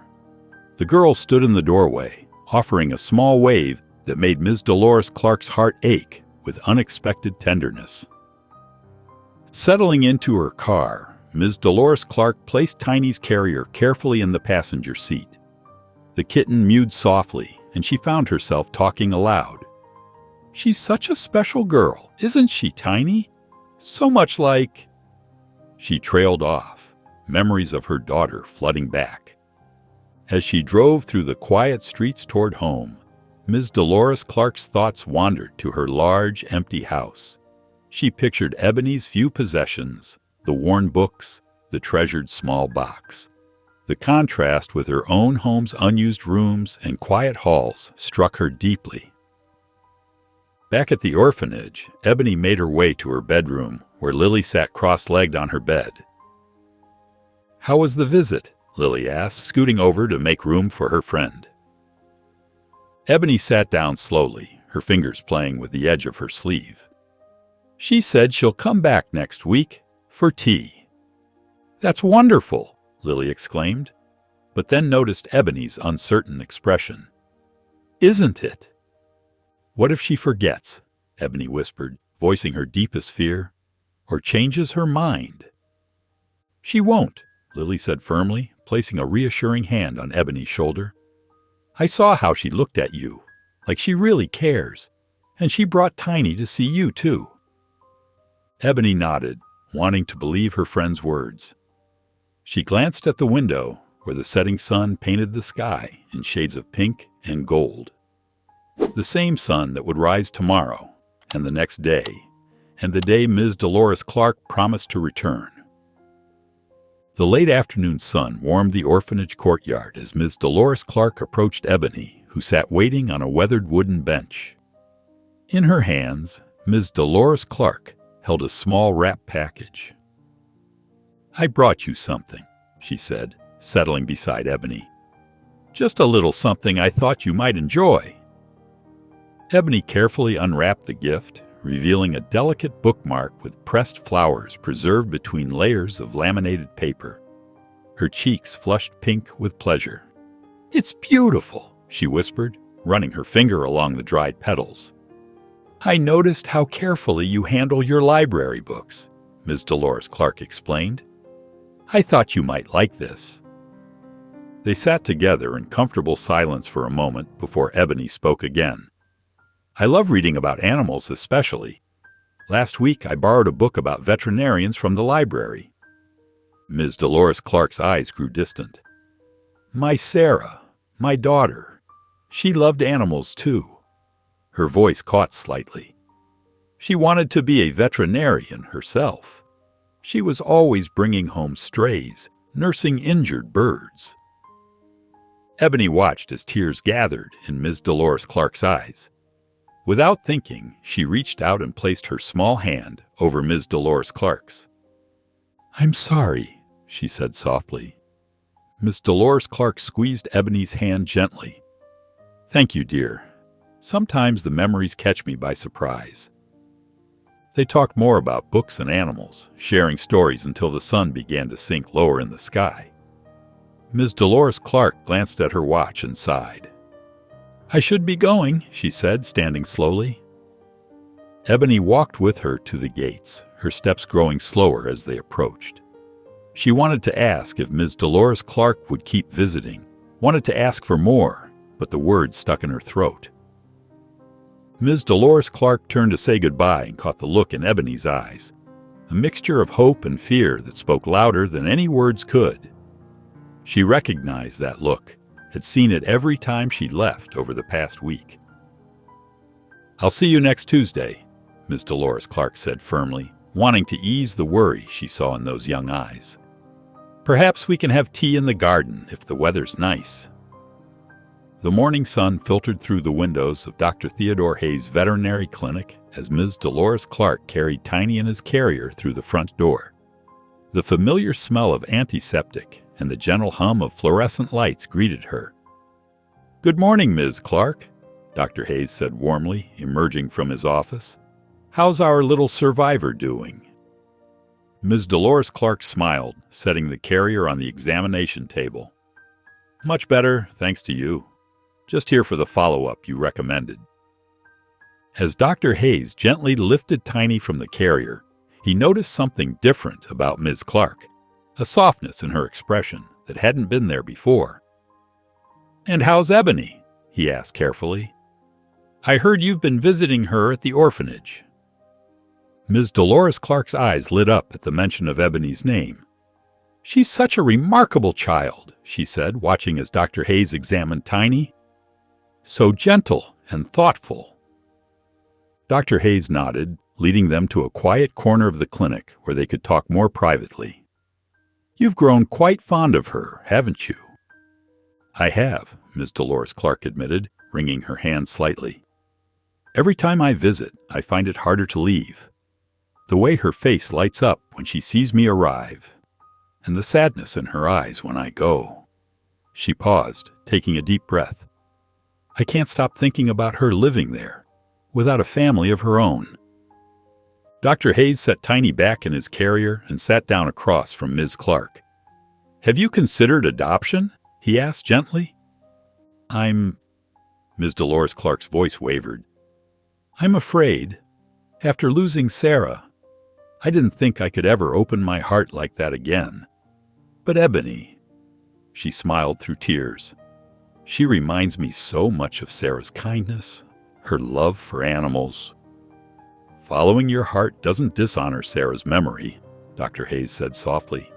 The girl stood in the doorway, offering a small wave that made Ms. Dolores Clark's heart ache with unexpected tenderness. Settling into her car, Ms. Dolores Clark placed Tiny's carrier carefully in the passenger seat. The kitten mewed softly, and she found herself talking aloud. "She's such a special girl, isn't she, Tiny? So much like—" She trailed off, memories of her daughter flooding back. As she drove through the quiet streets toward home, Ms. Dolores Clark's thoughts wandered to her large, empty house. She pictured Ebony's few possessions, the worn books, the treasured small box. The contrast with her own home's unused rooms and quiet halls struck her deeply. Back at the orphanage, Ebony made her way to her bedroom, where Lily sat cross-legged on her bed. "How was the visit?" Lily asked, scooting over to make room for her friend. Ebony sat down slowly, her fingers playing with the edge of her sleeve. "She said she'll come back next week for tea." "That's wonderful," Lily exclaimed, but then noticed Ebony's uncertain expression. "Isn't it?" "What if she forgets?" Ebony whispered, voicing her deepest fear. "Or changes her mind?" "She won't," Lily said firmly, placing a reassuring hand on Ebony's shoulder. "I saw how she looked at you, like she really cares, and she brought Tiny to see you, too." Ebony nodded, wanting to believe her friend's words. She glanced at the window, where the setting sun painted the sky in shades of pink and gold. The same sun that would rise tomorrow, and the next day, and the day Ms. Dolores Clark promised to return. The late afternoon sun warmed the orphanage courtyard as Ms. Dolores Clark approached Ebony, who sat waiting on a weathered wooden bench. In her hands, Ms. Dolores Clark held a small wrap package. "I brought you something," she said, settling beside Ebony. "Just a little something I thought you might enjoy." Ebony carefully unwrapped the gift, revealing a delicate bookmark with pressed flowers preserved between layers of laminated paper. Her cheeks flushed pink with pleasure. "It's beautiful," she whispered, running her finger along the dried petals. "I noticed how carefully you handle your library books," Ms. Dolores Clark explained. "I thought you might like this." They sat together in comfortable silence for a moment before Ebony spoke again. "I love reading about animals especially. Last week I borrowed a book about veterinarians from the library." Ms. Dolores Clark's eyes grew distant. "My Sarah, my daughter, she loved animals too." Her voice caught slightly. "She wanted to be a veterinarian herself. She was always bringing home strays, nursing injured birds." Ebony watched as tears gathered in Ms. Dolores Clark's eyes. Without thinking, she reached out and placed her small hand over Ms. Dolores Clark's. "I'm sorry," she said softly. Ms. Dolores Clark squeezed Ebony's hand gently. "Thank you, dear. Sometimes the memories catch me by surprise." They talked more about books and animals, sharing stories until the sun began to sink lower in the sky. Ms. Dolores Clark glanced at her watch and sighed. "I should be going," she said, standing slowly. Ebony walked with her to the gates, her steps growing slower as they approached. She wanted to ask if Ms. Dolores Clark would keep visiting, wanted to ask for more, but the words stuck in her throat. Ms. Dolores Clark turned to say goodbye and caught the look in Ebony's eyes, a mixture of hope and fear that spoke louder than any words could. She recognized that look, had seen it every time she'd left over the past week. "I'll see you next Tuesday," Ms. Dolores Clark said firmly, wanting to ease the worry she saw in those young eyes. "Perhaps we can have tea in the garden if the weather's nice." The morning sun filtered through the windows of Dr. Theodore Hayes' veterinary clinic as Ms. Dolores Clark carried Tiny in his carrier through the front door. The familiar smell of antiseptic and the gentle hum of fluorescent lights greeted her. "Good morning, Ms. Clark," Dr. Hayes said warmly, emerging from his office. "How's our little survivor doing?" Ms. Dolores Clark smiled, setting the carrier on the examination table. "Much better, thanks to you. Just here for the follow-up you recommended." As Dr. Hayes gently lifted Tiny from the carrier, he noticed something different about Ms. Clark, a softness in her expression that hadn't been there before. "And how's Ebony?" he asked carefully. "I heard you've been visiting her at the orphanage." Ms. Dolores Clark's eyes lit up at the mention of Ebony's name. "She's such a remarkable child," she said, watching as Dr. Hayes examined Tiny. "So gentle and thoughtful." Dr. Hayes nodded, leading them to a quiet corner of the clinic where they could talk more privately. "You've grown quite fond of her, haven't you?" "I have," Ms. Dolores Clark admitted, wringing her hand slightly. "Every time I visit, I find it harder to leave. The way her face lights up when she sees me arrive, and the sadness in her eyes when I go." She paused, taking a deep breath. "I can't stop thinking about her living there, without a family of her own." Dr. Hayes set Tiny back in his carrier and sat down across from Ms. Clark. "Have you considered adoption?" he asked gently. Ms. Dolores Clark's voice wavered. "I'm afraid, after losing Sarah, I didn't think I could ever open my heart like that again. But Ebony," she smiled through tears, "she reminds me so much of Sarah's kindness, her love for animals." "Following your heart doesn't dishonor Sarah's memory," Dr. Hayes said softly.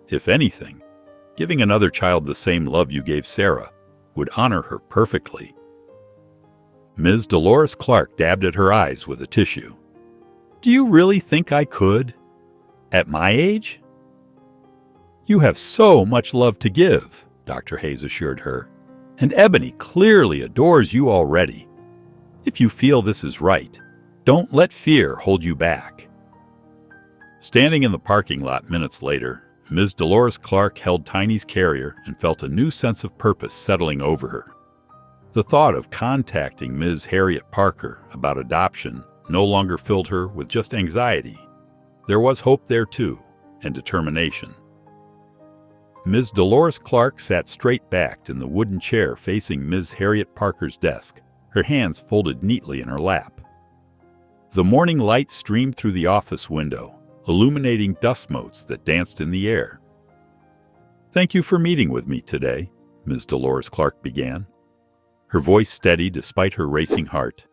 "If anything, giving another child the same love you gave Sarah would honor her perfectly." Ms. Dolores Clark dabbed at her eyes with a tissue. "Do you really think I could? At my age?" "You have so much love to give," Dr. Hayes assured her, "and Ebony clearly adores you already. If you feel this is right, don't let fear hold you back." Standing in the parking lot minutes later, Ms. Dolores Clark held Tiny's carrier and felt a new sense of purpose settling over her. The thought of contacting Ms. Harriet Parker about adoption no longer filled her with just anxiety. There was hope there too, and determination. Ms. Dolores Clark sat straight-backed in the wooden chair facing Ms. Harriet Parker's desk, her hands folded neatly in her lap. The morning light streamed through the office window, illuminating dust motes that danced in the air. "Thank you for meeting with me today," Ms. Dolores Clark began, her voice steady despite her racing heart.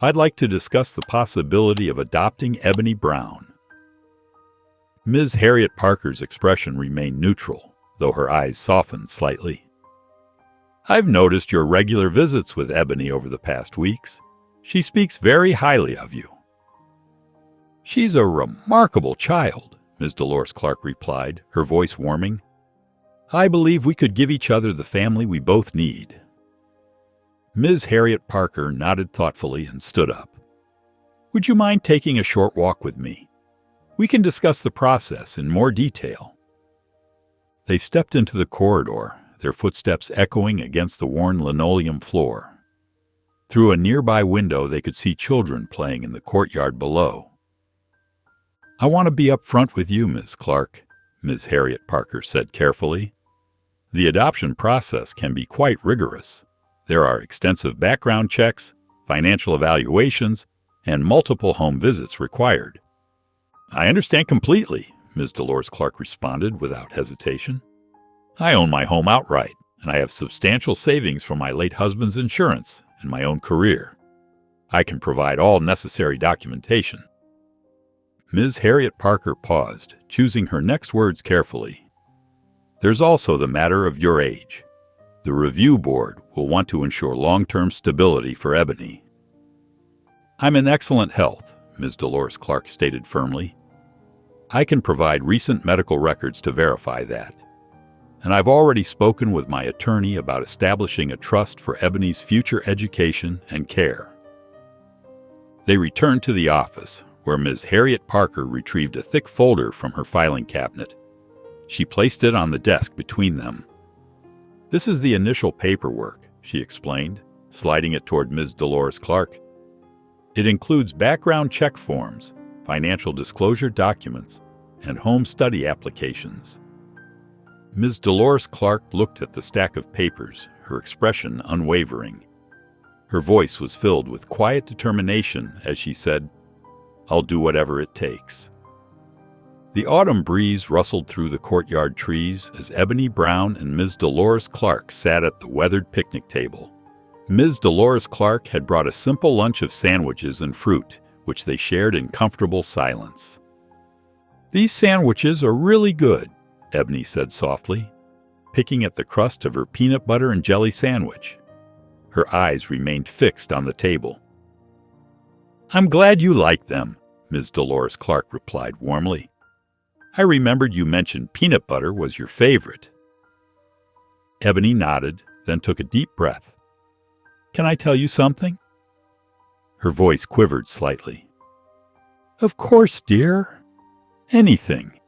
"I'd like to discuss the possibility of adopting Ebony Brown." Ms. Harriet Parker's expression remained neutral, though her eyes softened slightly. "I've noticed your regular visits with Ebony over the past weeks. She speaks very highly of you." "She's a remarkable child," Ms. Dolores Clark replied, her voice warming. "I believe we could give each other the family we both need." Ms. Harriet Parker nodded thoughtfully and stood up. "Would you mind taking a short walk with me? We can discuss the process in more detail." They stepped into the corridor, their footsteps echoing against the worn linoleum floor. Through a nearby window, they could see children playing in the courtyard below. "I want to be up front with you, Ms. Clark," Ms. Harriet Parker said carefully. "The adoption process can be quite rigorous. There are extensive background checks, financial evaluations, and multiple home visits required." "I understand completely," Ms. Dolores Clark responded without hesitation. "I own my home outright, and I have substantial savings from my late husband's insurance and my own career. I can provide all necessary documentation." Ms. Harriet Parker paused, choosing her next words carefully. "There's also the matter of your age. The review board will want to ensure long-term stability for Ebony." "I'm in excellent health," Ms. Dolores Clark stated firmly. "I can provide recent medical records to verify that. And I've already spoken with my attorney about establishing a trust for Ebony's future education and care." They returned to the office, where Ms. Harriet Parker retrieved a thick folder from her filing cabinet. She placed it on the desk between them. "This is the initial paperwork," she explained, sliding it toward Ms. Dolores Clark. "It includes background check forms, financial disclosure documents, and home study applications." Ms. Dolores Clark looked at the stack of papers, her expression unwavering. Her voice was filled with quiet determination as she said, "I'll do whatever it takes." The autumn breeze rustled through the courtyard trees as Ebony Brown and Ms. Dolores Clark sat at the weathered picnic table. Ms. Dolores Clark had brought a simple lunch of sandwiches and fruit, which they shared in comfortable silence. "These sandwiches are really good," Ebony said softly, picking at the crust of her peanut butter and jelly sandwich. Her eyes remained fixed on the table. "I'm glad you like them," Ms. Dolores Clark replied warmly. "I remembered you mentioned peanut butter was your favorite." Ebony nodded, then took a deep breath. "Can I tell you something?" Her voice quivered slightly. "Of course, dear. Anything."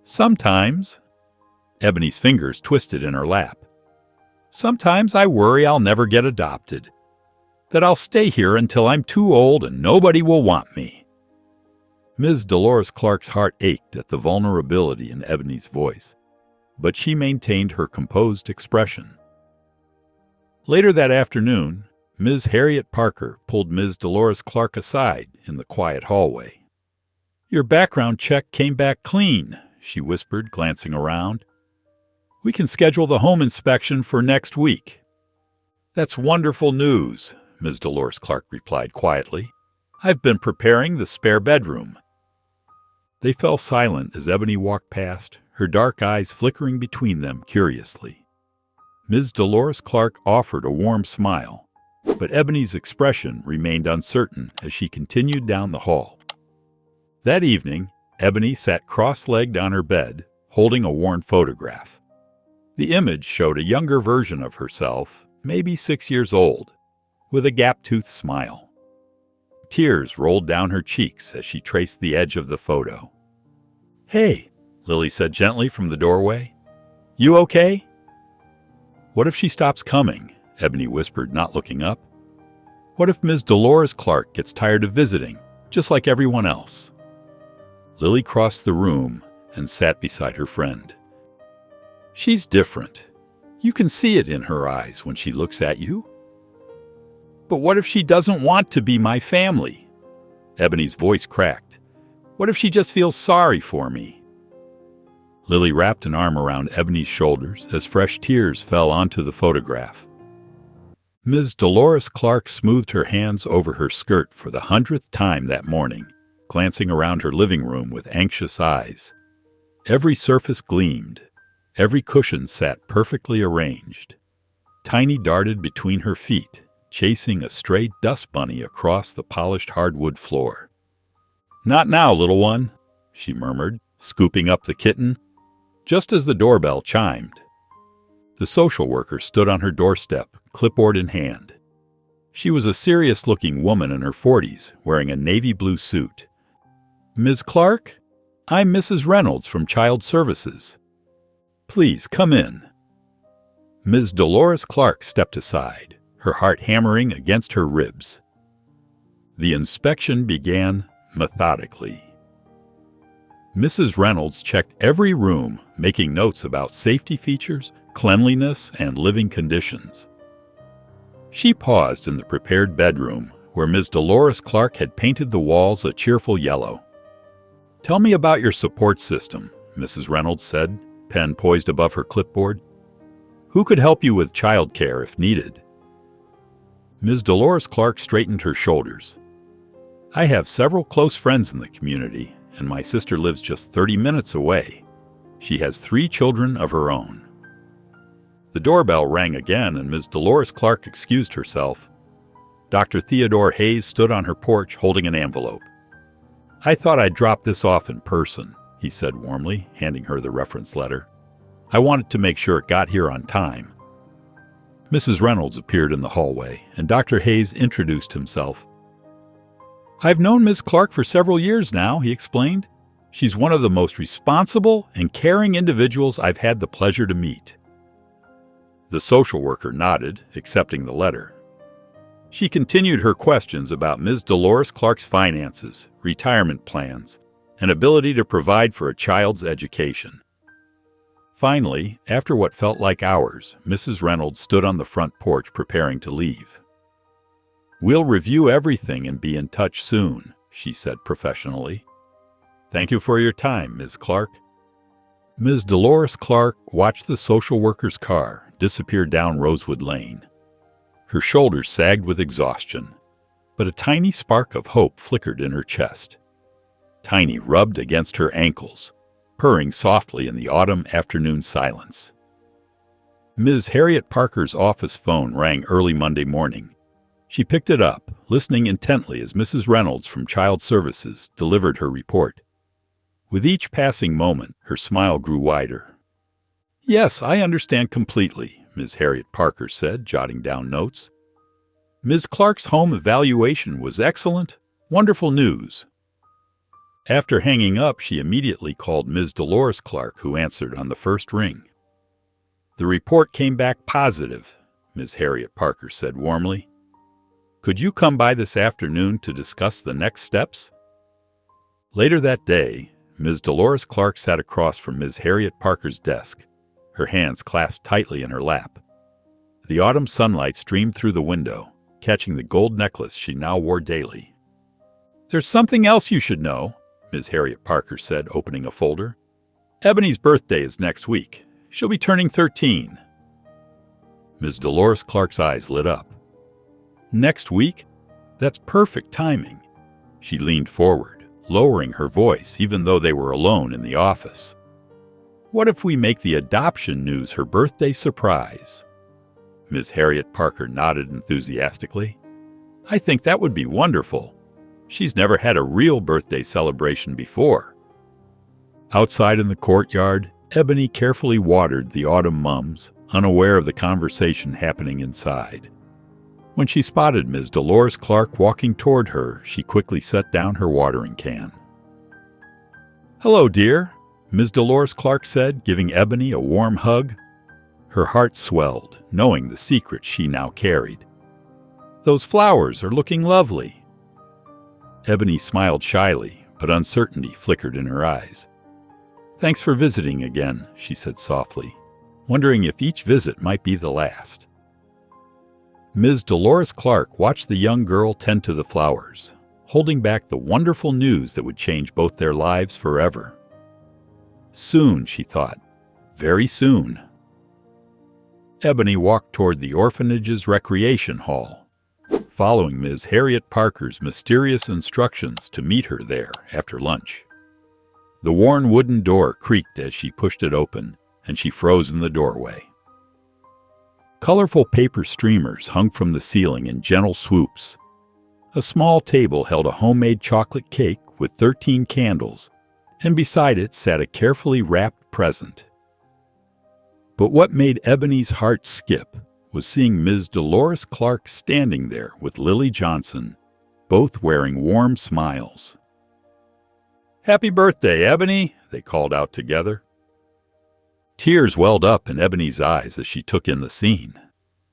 "Sometimes," Ebony's fingers twisted in her lap, "sometimes I worry I'll never get adopted, that I'll stay here until I'm too old and nobody will want me." Ms. Dolores Clark's heart ached at the vulnerability in Ebony's voice, but she maintained her composed expression. Later that afternoon, Ms. Harriet Parker pulled Ms. Dolores Clark aside in the quiet hallway. "Your background check came back clean," she whispered, glancing around. "We can schedule the home inspection for next week." "That's wonderful news," Ms. Dolores Clark replied quietly. "I've been preparing the spare bedroom." They fell silent as Ebony walked past, her dark eyes flickering between them curiously. Ms. Dolores Clark offered a warm smile, but Ebony's expression remained uncertain as she continued down the hall. That evening, Ebony sat cross-legged on her bed, holding a worn photograph. The image showed a younger version of herself, maybe 6 years old, with a gap-toothed smile. Tears rolled down her cheeks as she traced the edge of the photo. "Hey," Lily said gently from the doorway. "You okay?" "What if she stops coming?" Ebony whispered, not looking up. "What if Ms. Dolores Clark gets tired of visiting, just like everyone else?" Lily crossed the room and sat beside her friend, She's different. You can see it in her eyes when she looks at you. But what if she doesn't want to be my family? Ebony's voice cracked. What if she just feels sorry for me? Lily wrapped an arm around Ebony's shoulders as fresh tears fell onto the photograph. Ms. Dolores Clark smoothed her hands over her skirt for the 100th time that morning, glancing around her living room with anxious eyes. Every surface gleamed. Every cushion sat perfectly arranged. Tiny darted between her feet, chasing a stray dust bunny across the polished hardwood floor. "Not now, little one," she murmured, scooping up the kitten. Just as the doorbell chimed, the social worker stood on her doorstep, clipboard in hand. She was a serious-looking woman in her 40s, wearing a navy blue suit. "Ms. Clark, I'm Mrs. Reynolds from Child Services. Please come in." Ms. Dolores Clark stepped aside, her heart hammering against her ribs. The inspection began methodically. Mrs. Reynolds checked every room, making notes about safety features, cleanliness, and living conditions. She paused in the prepared bedroom, where Ms. Dolores Clark had painted the walls a cheerful yellow. "Tell me about your support system," Mrs. Reynolds said, pen poised above her clipboard. "Who could help you with childcare if needed?" Ms. Dolores Clark straightened her shoulders. "I have several close friends in the community, and my sister lives just 30 minutes away. She has 3 children of her own." The doorbell rang again, and Ms. Dolores Clark excused herself. Dr. Theodore Hayes stood on her porch holding an envelope. "I thought I'd drop this off in person," he said warmly, handing her the reference letter. "I wanted to make sure it got here on time." Mrs. Reynolds appeared in the hallway, and Dr. Hayes introduced himself. "I've known Ms. Clark for several years now," he explained. "She's one of the most responsible and caring individuals I've had the pleasure to meet." The social worker nodded, accepting the letter. She continued her questions about Ms. Dolores Clark's finances, retirement plans, and ability to provide for a child's education. Finally, after what felt like hours, Mrs. Reynolds stood on the front porch preparing to leave. "We'll review everything and be in touch soon," she said professionally. "Thank you for your time, Ms. Clark." Ms. Dolores Clark watched the social worker's car disappear down Rosewood Lane. Her shoulders sagged with exhaustion, but a tiny spark of hope flickered in her chest. Tiny rubbed against her ankles, purring softly in the autumn afternoon silence. Ms. Harriet Parker's office phone rang early Monday morning. She picked it up, listening intently as Mrs. Reynolds from Child Services delivered her report. With each passing moment, her smile grew wider. "Yes, I understand completely," Ms. Harriet Parker said, jotting down notes. "Ms. Clark's home evaluation was excellent. Wonderful news." After hanging up, she immediately called Ms. Dolores Clark, who answered on the first ring. "The report came back positive," Ms. Harriet Parker said warmly. "Could you come by this afternoon to discuss the next steps?" Later that day, Ms. Dolores Clark sat across from Ms. Harriet Parker's desk, her hands clasped tightly in her lap. The autumn sunlight streamed through the window, catching the gold necklace she now wore daily. "There's something else you should know," Ms. Harriet Parker said, opening a folder. "Ebony's birthday is next week. She'll be turning 13. Ms. Dolores Clark's eyes lit up. "Next week? That's perfect timing." She leaned forward, lowering her voice even though they were alone in the office. "What if we make the adoption news her birthday surprise?" Ms. Harriet Parker nodded enthusiastically. "I think that would be wonderful. She's never had a real birthday celebration before." Outside in the courtyard, Ebony carefully watered the autumn mums, unaware of the conversation happening inside. When she spotted Ms. Dolores Clark walking toward her, she quickly set down her watering can. "Hello, dear," Ms. Dolores Clark said, giving Ebony a warm hug. Her heart swelled, knowing the secret she now carried. "Those flowers are looking lovely." Ebony smiled shyly, but uncertainty flickered in her eyes. "Thanks for visiting again," she said softly. wondering if each visit might be the last. Ms. Dolores Clark watched the young girl tend to the flowers, holding back the wonderful news that would change both their lives forever. Soon, she thought, very soon. Ebony walked toward the orphanage's recreation hall, following Ms. Harriet Parker's mysterious instructions to meet her there after lunch. The worn wooden door creaked as she pushed it open, and she froze in the doorway. Colorful paper streamers hung from the ceiling in gentle swoops. A small table held a homemade chocolate cake with 13 candles, and beside it sat a carefully wrapped present. But what made Ebony's heart skip was seeing Ms. Dolores Clark standing there with Lily Johnson, both wearing warm smiles. "Happy birthday, Ebony," they called out together. Tears welled up in Ebony's eyes as she took in the scene.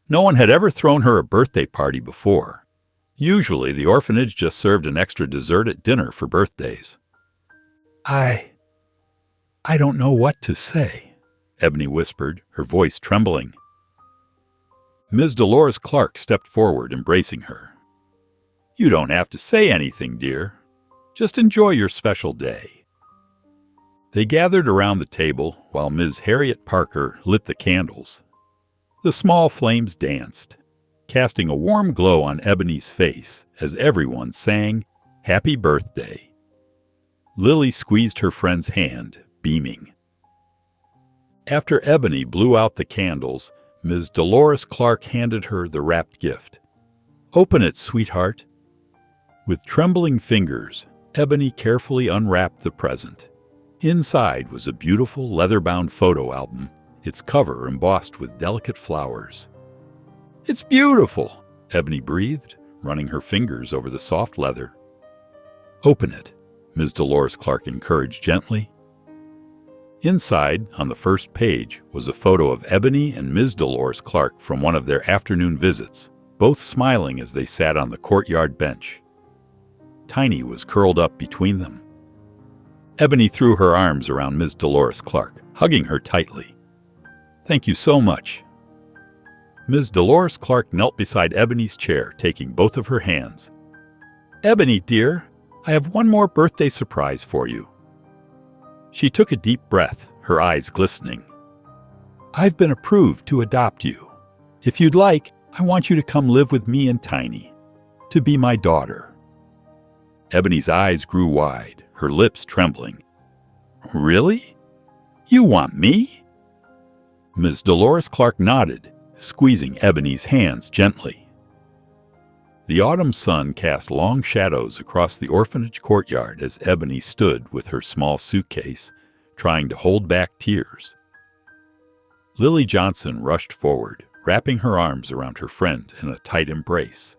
No one had ever thrown her a birthday party before. Usually, the orphanage just served an extra dessert at dinner for birthdays. I don't know what to say," Ebony whispered, her voice trembling. Ms. Dolores Clark stepped forward, embracing her. "You don't have to say anything, dear. Just enjoy your special day." They gathered around the table while Ms. Harriet Parker lit the candles. The small flames danced, casting a warm glow on Ebony's face as everyone sang "Happy Birthday." Lily squeezed her friend's hand, beaming. After Ebony blew out the candles, Ms. Dolores Clark handed her the wrapped gift. "Open it, sweetheart." With trembling fingers, Ebony carefully unwrapped the present. Inside was a beautiful leather-bound photo album, its cover embossed with delicate flowers. "It's beautiful," Ebony breathed, running her fingers over the soft leather. "Open it," Ms. Dolores Clark encouraged gently. Inside, on the first page, was a photo of Ebony and Ms. Dolores Clark from one of their afternoon visits, both smiling as they sat on the courtyard bench. Tiny was curled up between them. Ebony threw her arms around Ms. Dolores Clark, hugging her tightly. "Thank you so much." Ms. Dolores Clark knelt beside Ebony's chair, taking both of her hands. "Ebony, dear, I have one more birthday surprise for you." She took a deep breath, her eyes glistening. "I've been approved to adopt you. If you'd like, I want you to come live with me and Tiny, to be my daughter." Ebony's eyes grew wide, her lips trembling. "Really? You want me?" Ms. Dolores Clark nodded, squeezing Ebony's hands gently. The autumn sun cast long shadows across the orphanage courtyard as Ebony stood with her small suitcase, trying to hold back tears. Lily Johnson rushed forward, wrapping her arms around her friend in a tight embrace.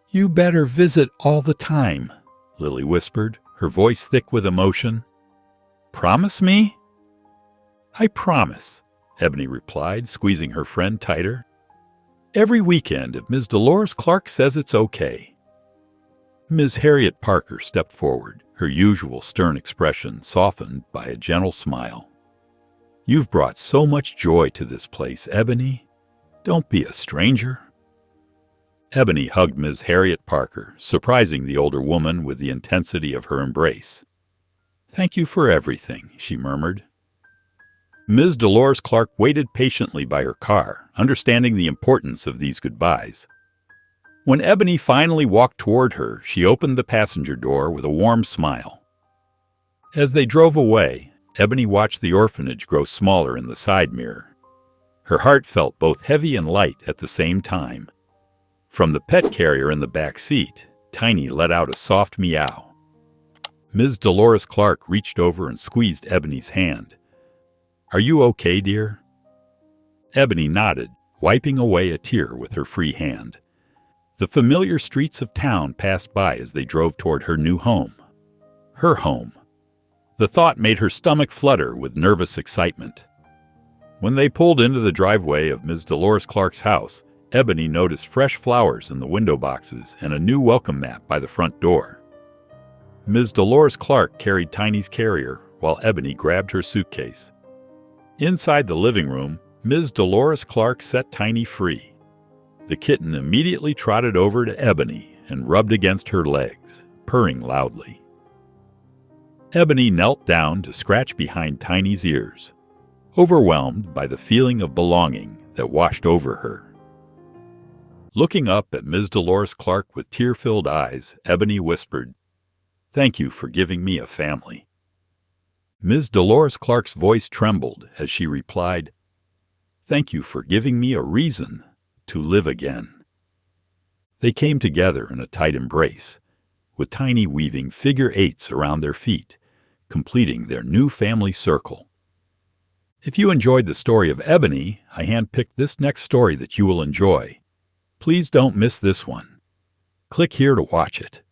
"You better visit all the time," Lily whispered, her voice thick with emotion. "Promise me?" "I promise," Ebony replied, squeezing her friend tighter. "Every weekend if Ms. Dolores Clark says it's okay." Ms. Harriet Parker stepped forward, her usual stern expression softened by a gentle smile. "You've brought so much joy to this place, Ebony. Don't be a stranger." Ebony hugged Ms. Harriet Parker, surprising the older woman with the intensity of her embrace. "Thank you for everything," she murmured. Ms. Dolores Clark waited patiently by her car, understanding the importance of these goodbyes. When Ebony finally walked toward her, she opened the passenger door with a warm smile. As they drove away, Ebony watched the orphanage grow smaller in the side mirror. Her heart felt both heavy and light at the same time. From the pet carrier in the back seat, Tiny let out a soft meow. Ms. Dolores Clark reached over and squeezed Ebony's hand. "Are you okay, dear?" Ebony nodded, wiping away a tear with her free hand. The familiar streets of town passed by as they drove toward her new home. Her home. The thought made her stomach flutter with nervous excitement. When they pulled into the driveway of Ms. Dolores Clark's house, Ebony noticed fresh flowers in the window boxes and a new welcome mat by the front door. Ms. Dolores Clark carried Tiny's carrier while Ebony grabbed her suitcase. Inside the living room, Ms. Dolores Clark set Tiny free. The kitten immediately trotted over to Ebony and rubbed against her legs, purring loudly. Ebony knelt down to scratch behind Tiny's ears, overwhelmed by the feeling of belonging that washed over her. Looking up at Ms. Dolores Clark with tear-filled eyes, Ebony whispered, "Thank you for giving me a family." Ms. Dolores Clark's voice trembled as she replied, "Thank you for giving me a reason to live again." They came together in a tight embrace, with Tiny weaving figure eights around their feet, completing their new family circle. If you enjoyed the story of Ebony, I handpicked this next story that you will enjoy. Please don't miss this one. Click here to watch it.